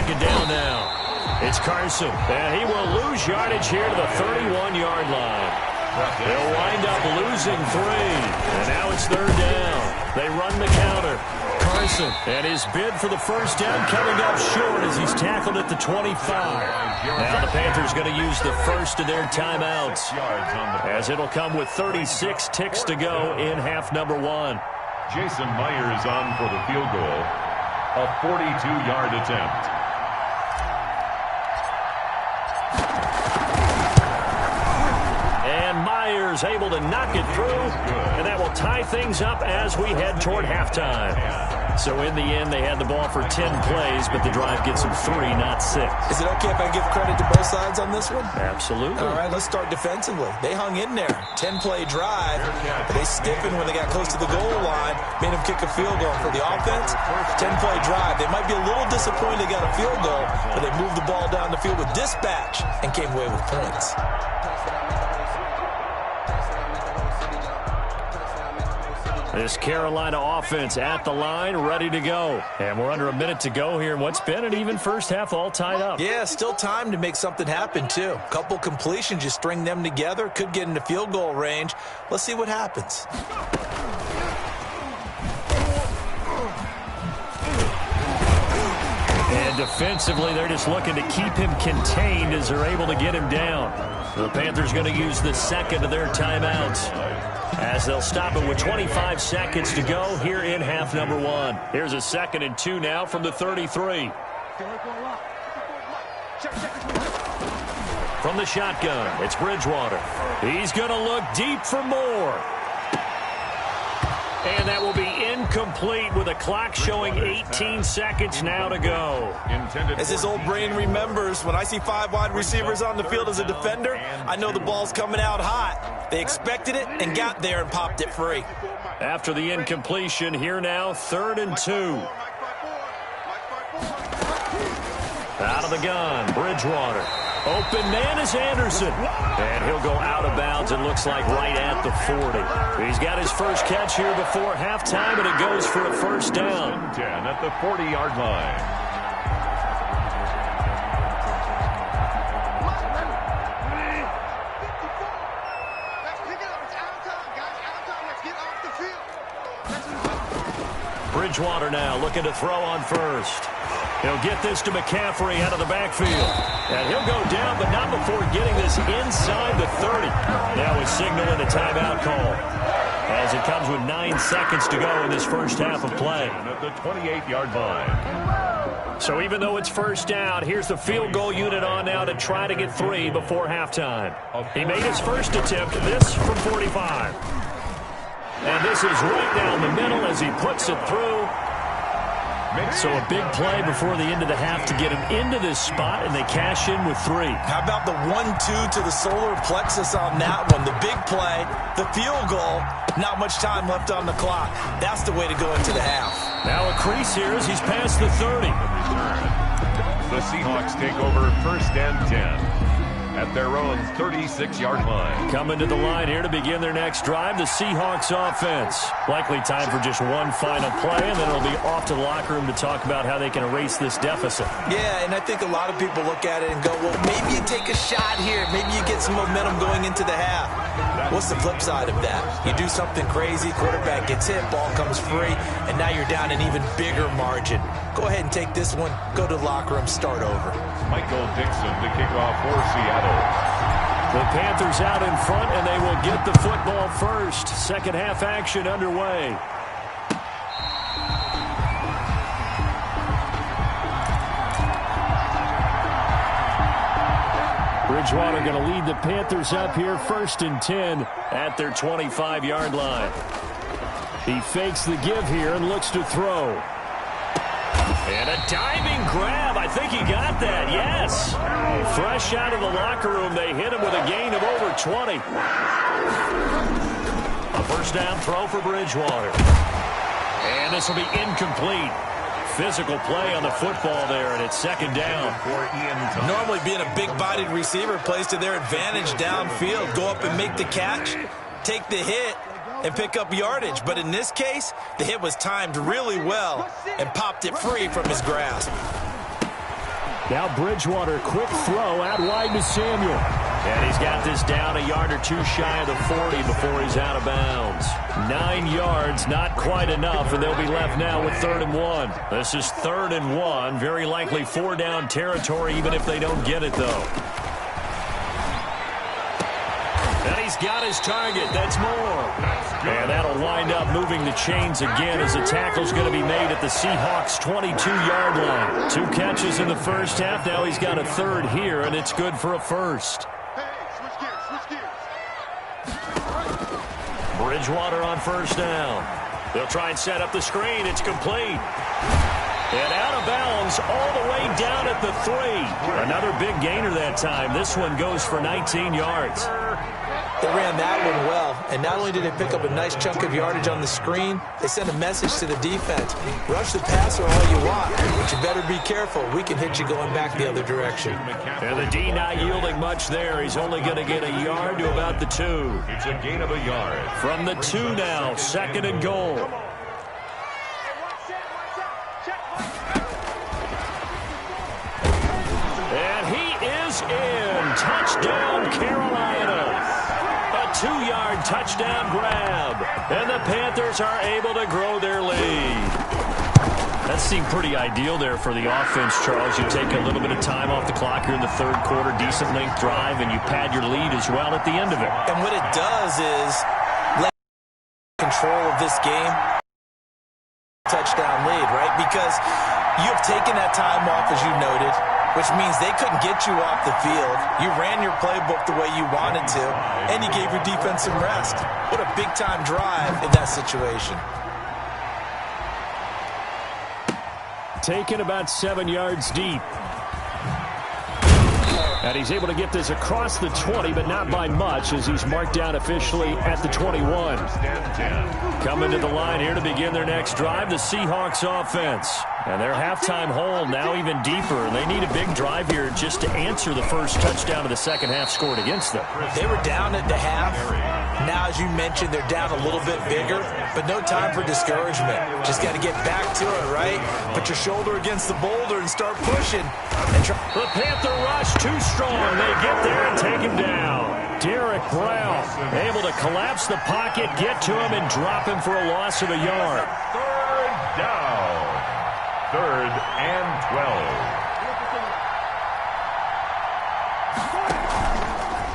Down now. It's Carson, and he will lose yardage here to the 31-yard line. They'll wind up losing 3, and now it's 3rd down. They run the counter. Carson, and his bid for the first down coming up short as he's tackled at the 25. Now the Panthers going to use the first of their timeouts, as it'll come with 36 ticks to go in half number 1. Jason Myers on for the field goal. A 42-yard attempt. And Myers able to knock it through, and that will tie things up as we head toward halftime. So in the end, they had the ball for 10 plays, but the drive gets them 3, not 6. Is it okay if I give credit to both sides on this one? Absolutely. All right, let's start defensively. They hung in there. 10-play drive. They stiffened when they got close to the goal line, made them kick a field goal. For the offense, 10-play drive. They might be a little disappointed they got a field goal, but they moved the ball down the field with dispatch and came away with points. This Carolina offense at the line, ready to go. And we're under a minute to go here in what's been an even first half, all tied up. Yeah, still time to make something happen, too. Couple completions, you string them together, could get into field goal range. Let's see what happens. And defensively, they're just looking to keep him contained as they're able to get him down. The Panthers going to use the second of their timeouts, as they'll stop it with 25 seconds to go here in half number 1. Here's a 2nd and 2 now from the 33. From the shotgun, it's Bridgewater. He's going to look deep for more. And that will be incomplete with a clock showing 18 seconds now to go. As his old brain remembers, when I see 5 wide receivers on the field as a defender, I know the ball's coming out hot. They expected it and got there and popped it free. After the incompletion, here now, 3rd and 2. Out of the gun, Bridgewater. Open man is Anderson. And he'll go out of bounds, it looks like right at the 40. He's got his first catch here before halftime, and it goes for a first down. 10 at the 40-yard line. Bridgewater now looking to throw on first. He'll get this to McCaffrey out of the backfield. And he'll go down, but not before getting this inside the 30. Now he's signaling a timeout call, as it comes with 9 seconds to go in this first half of play. At the 28-yard line. So even though it's first down, here's the field goal unit on now to try to get 3 before halftime. He made his first attempt, this from 45. And this is right down the middle as he puts it through. So a big play before the end of the half to get him into this spot, and they cash in with 3. How about the 1-2 to the solar plexus on that one? The big play, the field goal, not much time left on the clock. That's the way to go into the half. Now a crease here as he's past the 30. The Seahawks take over 1st and 10. At their own 36-yard line. Coming to the line here to begin their next drive, the Seahawks offense. Likely time for just one final play, and then it'll be off to the locker room to talk about how they can erase this deficit. Yeah, and I think a lot of people look at it and go, well, maybe you take a shot here. Maybe you get some momentum going into the half. What's the flip side of that? You do something crazy, quarterback gets hit, ball comes free, and now you're down an even bigger margin. Go ahead and take this one, go to the locker room, start over. Michael Dixon to kick off for Seattle. The Panthers out in front, and they will get the football first. Second half action underway. Bridgewater going to lead the Panthers up here, 1st and 10 at their 25-yard line. He fakes the give here and looks to throw. And a diving grab. I think he got that, yes. Fresh out of the locker room, they hit him with a gain of over 20. A first down throw for Bridgewater. And this will be incomplete. Physical play on the football there, and it's 2nd down. Normally being a big-bodied receiver plays to their advantage downfield. Go up and make the catch, take the hit, and pick up yardage. But in this case, the hit was timed really well and popped it free from his grasp. Now Bridgewater, quick throw out wide to Samuel. And he's got this down a yard or 2 shy of the 40 before he's out of bounds. 9 yards, not quite enough, and they'll be left now with 3rd and 1. This is 3rd and 1, very likely 4-down territory, even if they don't get it, though. And he's got his target. That's more. And that'll wind up moving the chains again as the tackle's going to be made at the Seahawks' 22-yard line. 2 catches in the first half. Now he's got a 3rd here, and it's good for a first. Bridgewater on first down. They'll try and set up the screen. It's complete. And out of bounds all the way down at the 3. Another big gainer that time. This one goes for 19 yards. They ran that one well, and not only did they pick up a nice chunk of yardage on the screen, they sent a message to the defense. Rush the passer all you want, but you better be careful. We can hit you going back the other direction. And the D not yielding much there. He's only going to get a yard to about the 2. It's a gain of a yard. From the 2 now, 2nd and goal. And he is in. Touchdown, Carolina. A 2-yard touchdown grab. And the Panthers are able to grow their lead. That seemed pretty ideal there for the offense, Charles. You take a little bit of time off the clock here in the 3rd quarter, decent length drive, and you pad your lead as well at the end of it. And what it does is let control of this game. Touchdown lead, right? Because You have taken that time off, as you noted, which means they couldn't get you off the field. You ran your playbook the way you wanted to, and you gave your defense some rest. What a big-time drive in that situation. Taken about 7 yards deep. And he's able to get this across the 20, but not by much, as he's marked down officially at the 21. Coming to the line here to begin their next drive, the Seahawks offense. And their halftime hole now even deeper, and they need a big drive here just to answer the first touchdown of the second half scored against them. They were down at the half. Now, as you mentioned, they're down a little bit bigger, but no time for discouragement. Just got to get back to it, right? Put your shoulder against the boulder and start pushing. The Panther rush too strong. They get there and take him down. Derek Brown able to collapse the pocket, get to him, and drop him for a loss of a yard. Third down. 3rd and 12.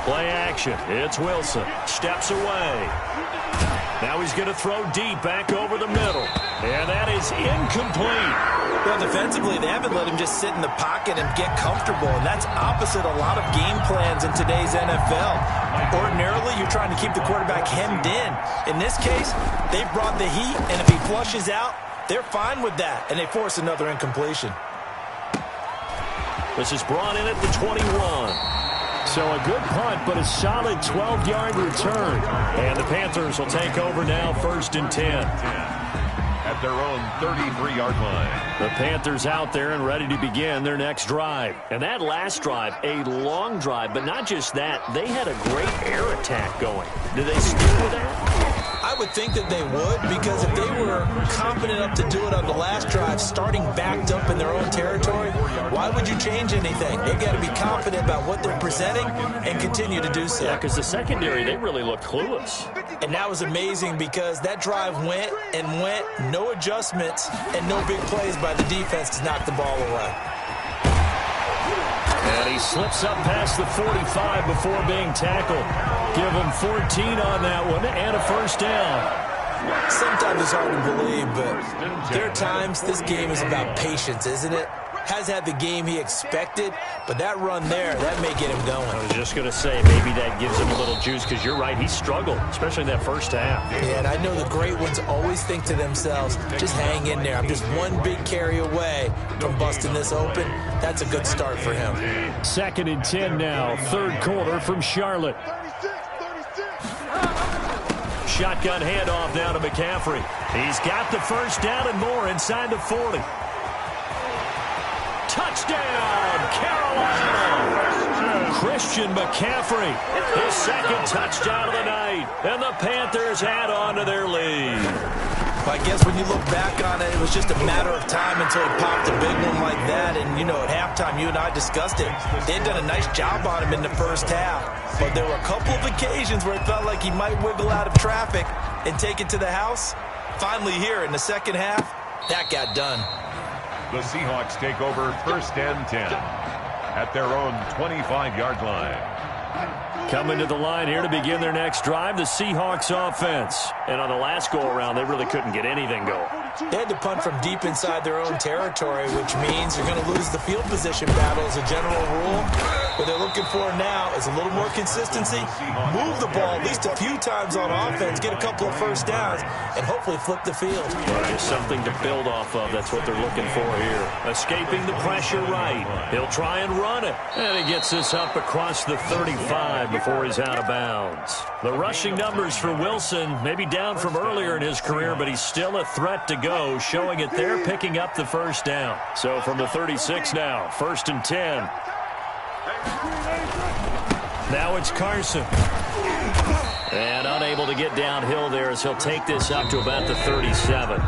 Play action. It's Wilson. Steps away. Now he's going to throw deep back over the middle. And that is incomplete. Well, defensively, they haven't let him just sit in the pocket and get comfortable, and that's opposite a lot of game plans in today's NFL. Ordinarily, you're trying to keep the quarterback hemmed in. In this case, they've brought the heat, and if he flushes out, they're fine with that, and they force another incompletion. This is brought in at the 21. So a good punt, but a solid 12-yard return. And the Panthers will take over now, 1st and 10. At their own 33-yard line. The Panthers out there and ready to begin their next drive. And that last drive, a long drive, but not just that. They had a great air attack going. Do they stick with that? I would think that they would, because if they were confident enough to do it on the last drive, starting backed up in their own territory, why would you change anything? They've got to be confident about what they're presenting and continue to do so. Yeah, because the secondary, they really look clueless. And that was amazing, because that drive went and went, no adjustments, and no big plays by the defense to knock the ball away. And he slips up past the 45 before being tackled. Give him 14 on that one and a first down. Sometimes it's hard to believe, but there are times this game is about patience, isn't it? Has had the game he expected, but that run there, that may get him going. I was just going to say, maybe that gives him a little juice, because you're right, he struggled, especially in that first half. Yeah, and I know the great ones always think to themselves, just hang in there. I'm just one big carry away from busting this open. That's a good start for him. 2nd and 10 now, 3rd quarter from Charlotte. Shotgun handoff now to McCaffrey. He's got the first down and more inside the 40. Touchdown, Carolina! Christian McCaffrey, his 2nd touchdown of the night, and the Panthers add on to their lead. Well, I guess when you look back on it, it was just a matter of time until he popped a big one like that. And, you know, at halftime, you and I discussed it. They had done a nice job on him in the first half. But there were a couple of occasions where it felt like he might wiggle out of traffic and take it to the house. Finally here in the second half, that got done. The Seahawks take over 1st and 10 at their own 25-yard line. Coming to the line here to begin their next drive, the Seahawks offense. And on the last go-around, they really couldn't get anything going. They had to punt from deep inside their own territory, which means you're going to lose the field position battle as a general rule. What they're looking for now is a little more consistency, move the ball at least a few times on offense, get a couple of first downs, and hopefully flip the field. Yeah, just something to build off of. That's what they're looking for here. Escaping the pressure right. He'll try and run it. And he gets this up across the 35 before he's out of bounds. The rushing numbers for Wilson, maybe down from earlier in his career, but he's still a threat to go, showing it there, picking up the first down. So from the 36 now, 1st and 10. Now it's Carson. And unable to get downhill there as he'll take this up to about the 37.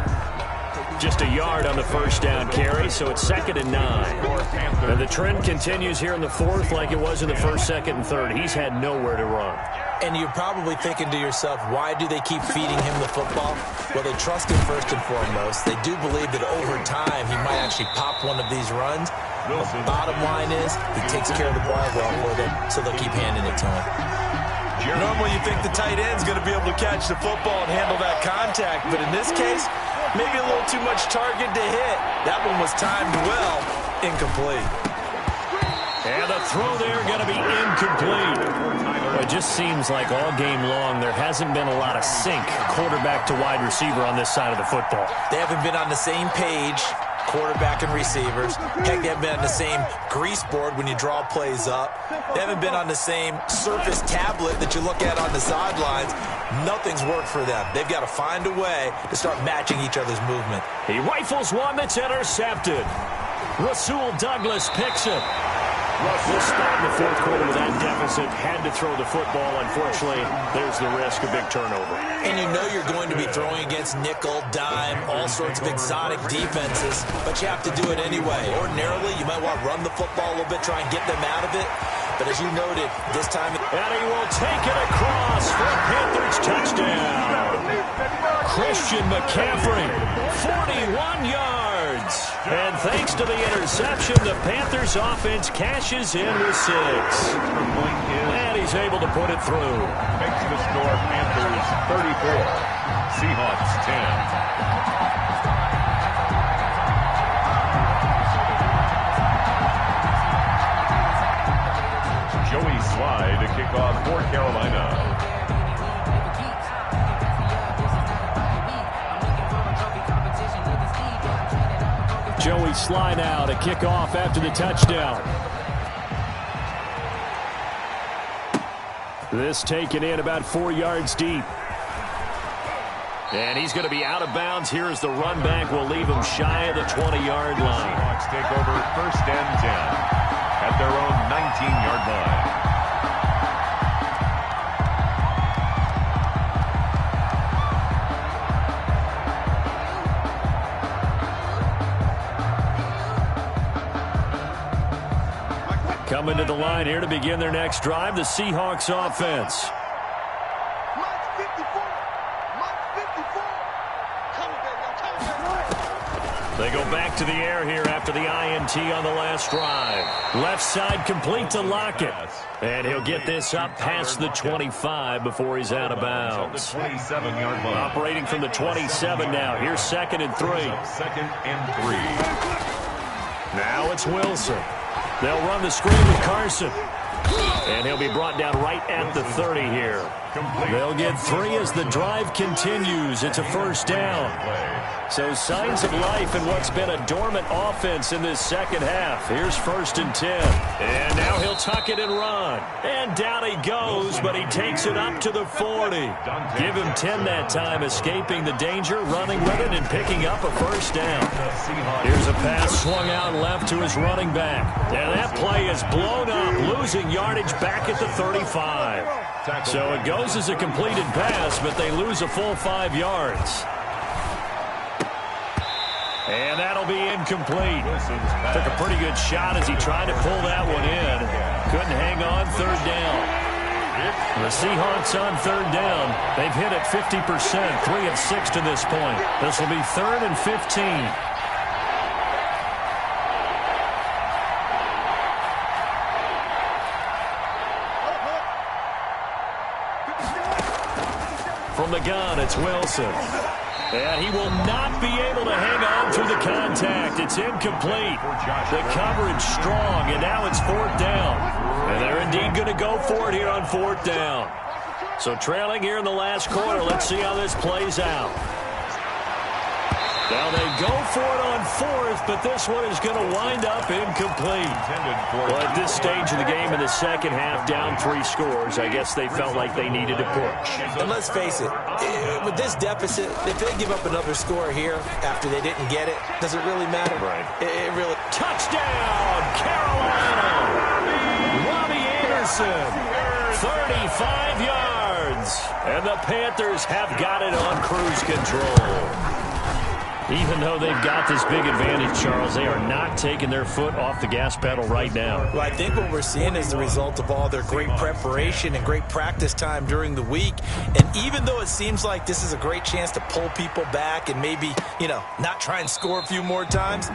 Just a yard on the first down carry, so it's 2nd and 9. And the trend continues here in the 4th like it was in the 1st, 2nd, and 3rd. He's had nowhere to run. And you're probably thinking to yourself, why do they keep feeding him the football? Well, they trust him first and foremost. They do believe that over time he might actually pop one of these runs. But bottom line is, he takes care of the ball well for them, so they'll keep handing it to him. Normally you think the tight end's going to be able to catch the football and handle that contact, but in this case, Maybe a little too much target to hit. That one was timed well. Incomplete. And the throw there going to be incomplete. It just seems like all game long there hasn't been a lot of sync quarterback to wide receiver on this side of the football. They haven't been on the same page, quarterback and receivers. Heck, they haven't been on the same grease board when you draw plays up. They haven't been on the same Surface tablet that you look at on the sidelines. Nothing's worked for them. They've got to find a way to start matching each other's movement. He rifles one that's intercepted. Rasul Douglas picks it. We'll start in the fourth quarter with that deficit. Had to throw the football. Unfortunately, there's the risk of big turnover. And you know you're going to be throwing against nickel, dime, all sorts of exotic defenses, but you have to do it anyway. Ordinarily, you might want to run the football a little bit, try and get them out of it. But as you noted, this time... And he will take it across for a Panthers touchdown. Christian McCaffrey, 41 yards. And thanks to the interception, the Panthers offense cashes in with 6. And he's able to put it through. Makes the score Panthers 34, Seahawks 10. Joey Sly to kick off for Carolina. Joey Sly now to kick off after the touchdown. This taken in about 4 yards deep. And he's going to be out of bounds. Here as the run back will leave him shy of the 20-yard line. Seahawks take over 1st and 10 at their own 19-yard line. Coming to the line here to begin their next drive, the Seahawks offense. They go back to the air here after the INT on the last drive. Left side complete to Lockett. And he'll get this up past the 25 before he's out of bounds. Operating from the 27 now. Here's 2nd and 3. 2nd and 3. Now it's Wilson. They'll run the screen with Carson. And he'll be brought down right at the 30 here. They'll get 3 as the drive continues. It's a 1st down. So signs of life in what's been a dormant offense in this second half. Here's 1st and 10. And now he'll tuck it and run. And down he goes, but he takes it up to the 40. Give him 10 that time, escaping the danger, running with it, and picking up a 1st down. Here's a pass swung out left to his running back. And that play is blown up, losing yardage back at the 35. So it goes as a completed pass, but they lose a full 5 yards. And that'll be incomplete. Took a pretty good shot as he tried to pull that one in. Couldn't hang on 3rd down. The Seahawks on 3rd down. They've hit it 50%, 3 of 6 to this point. This will be 3rd and 15. From the gun, it's Wilson. And he will not be able to hang on through the contact. It's incomplete. The coverage strong, and now it's 4th down. And they're indeed going to go for it here on 4th down. So trailing here in the last quarter. Let's see how this plays out. Now they go for it on 4th, but this one is going to wind up incomplete. Well, at this stage of the game in the second half, down 3 scores, I guess they felt like they needed to push. And let's face it, with this deficit, if they give up another score here after they didn't get it, does it really matter? Right. It really... Touchdown, Carolina! Robbie Anderson, 35 yards. And the Panthers have got it on cruise control. Even though they've got this big advantage, Charles, they are not taking their foot off the gas pedal right now. Well, I think what we're seeing is the result of all their great preparation and great practice time during the week. And even though it seems like this is a great chance to pull people back and maybe, not try and score a few more times,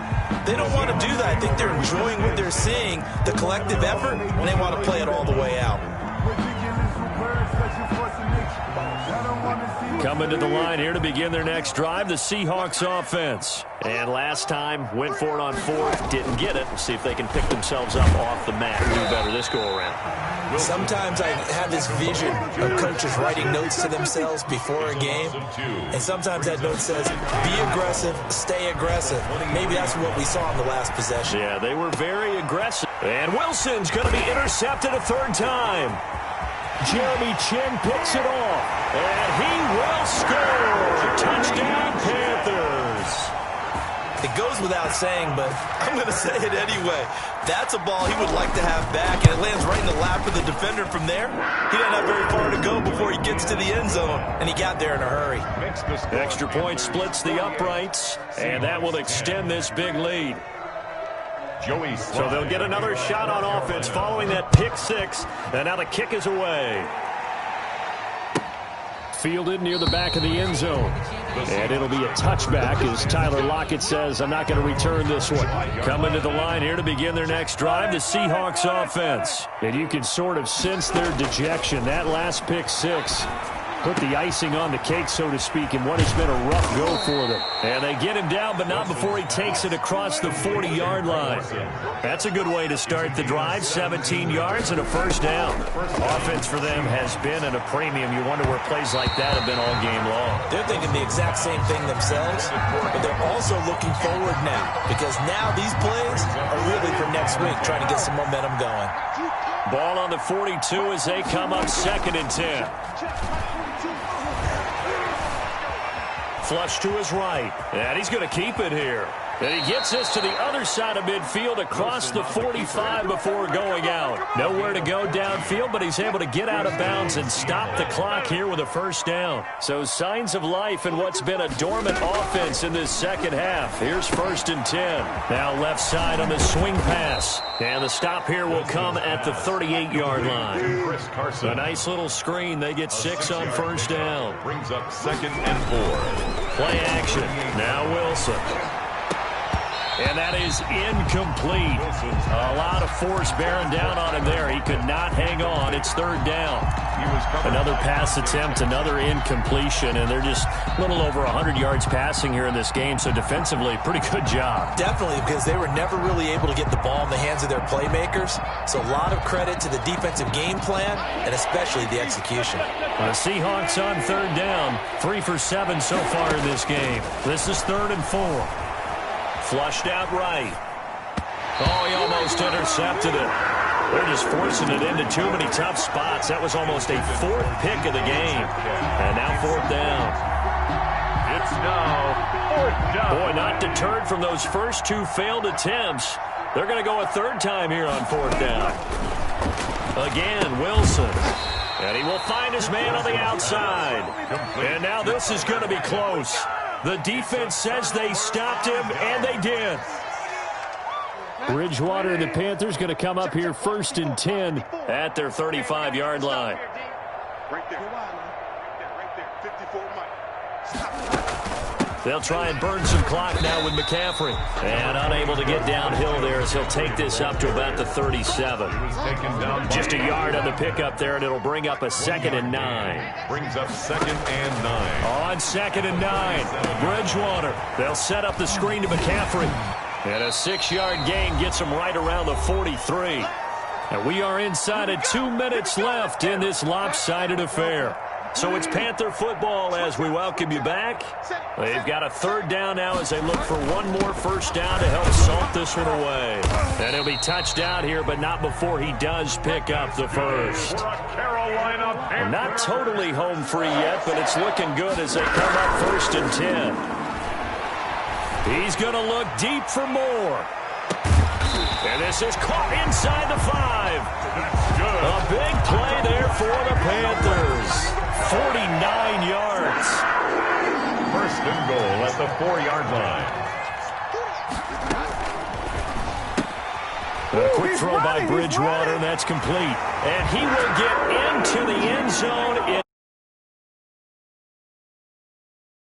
they don't want to do that. I think they're enjoying what they're seeing, the collective effort, and they want to play it all the way out. Coming to the line here to begin their next drive, the Seahawks offense. And last time, went for it on fourth, didn't get it. See if they can pick themselves up off the mat and do better this go-around. Sometimes I have this vision of coaches writing notes to themselves before a game, and sometimes that note says, be aggressive, stay aggressive. Maybe that's what we saw in the last possession. Yeah, they were very aggressive. And Wilson's going to be intercepted a third time. Jeremy Chin picks it off, and he will score. Touchdown, Panthers. It goes without saying, but I'm going to say it anyway. That's a ball he would like to have back, and it lands right in the lap of the defender from there. He doesn't have very far to go before he gets to the end zone, and he got there in a hurry. Extra point splits the uprights, and that will extend this big lead. So they'll get another shot on offense following that pick six, and now the kick is away. Fielded near the back of the end zone. And it'll be a touchback as Tyler Lockett says, I'm not going to return this one. Coming to the line here to begin their next drive, the Seahawks offense. And you can sort of sense their dejection. That last pick six put the icing on the cake, so to speak, in what has been a rough go for them. And they get him down, but not before he takes it across the 40-yard line. That's a good way to start the drive, 17 yards and a first down. Offense for them has been at a premium. You wonder where plays like that have been all game long. They're thinking the exact same thing themselves, but they're also looking forward now, because now these plays are really for next week, trying to get some momentum going. Ball on the 42 as they come up 2nd and 10. Flush to his right, and he's going to keep it here. And he gets this to the other side of midfield across the 45 before going out. Nowhere to go downfield, but he's able to get out of bounds and stop the clock here with a first down. So signs of life in what's been a dormant offense in this second half. Here's 1st and 10. Now left side on the swing pass. And the stop here will come at the 38-yard line. A nice little screen. They get 6 on first down. Brings up 2nd and 4. Play action. Now Wilson. And that is incomplete. A lot of force bearing down on him there. He could not hang on. It's 3rd down. Another pass attempt, another incompletion, and they're just a little over 100 yards passing here in this game, so defensively, pretty good job. Definitely, because they were never really able to get the ball in the hands of their playmakers, so a lot of credit to the defensive game plan, and especially the execution. The Seahawks on 3rd down, 3 for 7 so far in this game. This is 3rd and 4. Flushed out right. Oh, he almost intercepted it. They're just forcing it into too many tough spots. That was almost a 4th pick of the game. And now 4th down. It's now 4th down. Boy, not deterred from those first 2 failed attempts. They're going to go a 3rd time here on 4th down. Again, Wilson. And he will find his man on the outside. And now this is going to be close. The defense says they stopped him, and they did. Bridgewater and the Panthers going to come up here 1st and 10 at their 35-yard line. Right there. Right there. 54 Mike. They'll try and burn some clock now with McCaffrey. And unable to get downhill there as he'll take this up to about the 37. Just a yard on the pickup there, and it'll bring up a 2nd and 9. Brings up 2nd and 9. On 2nd and 9, Bridgewater. They'll set up the screen to McCaffrey. And a 6-yard gain gets them right around the 43. And we are inside of 2 minutes left in this lopsided affair. So it's Panther football as we welcome you back. They've got a 3rd down now as they look for one more first down to help salt this one away. And he'll be touched out here, but not before he does pick up the first. And not totally home free yet, but it's looking good as they come up 1st and 10. He's going to look deep for more. And this is caught inside the 5. A big play there for the Panthers. 49 yards. 1st and goal at the 4-yard line. A quick throw by Bridgewater, and that's complete. And he will get into the end zone.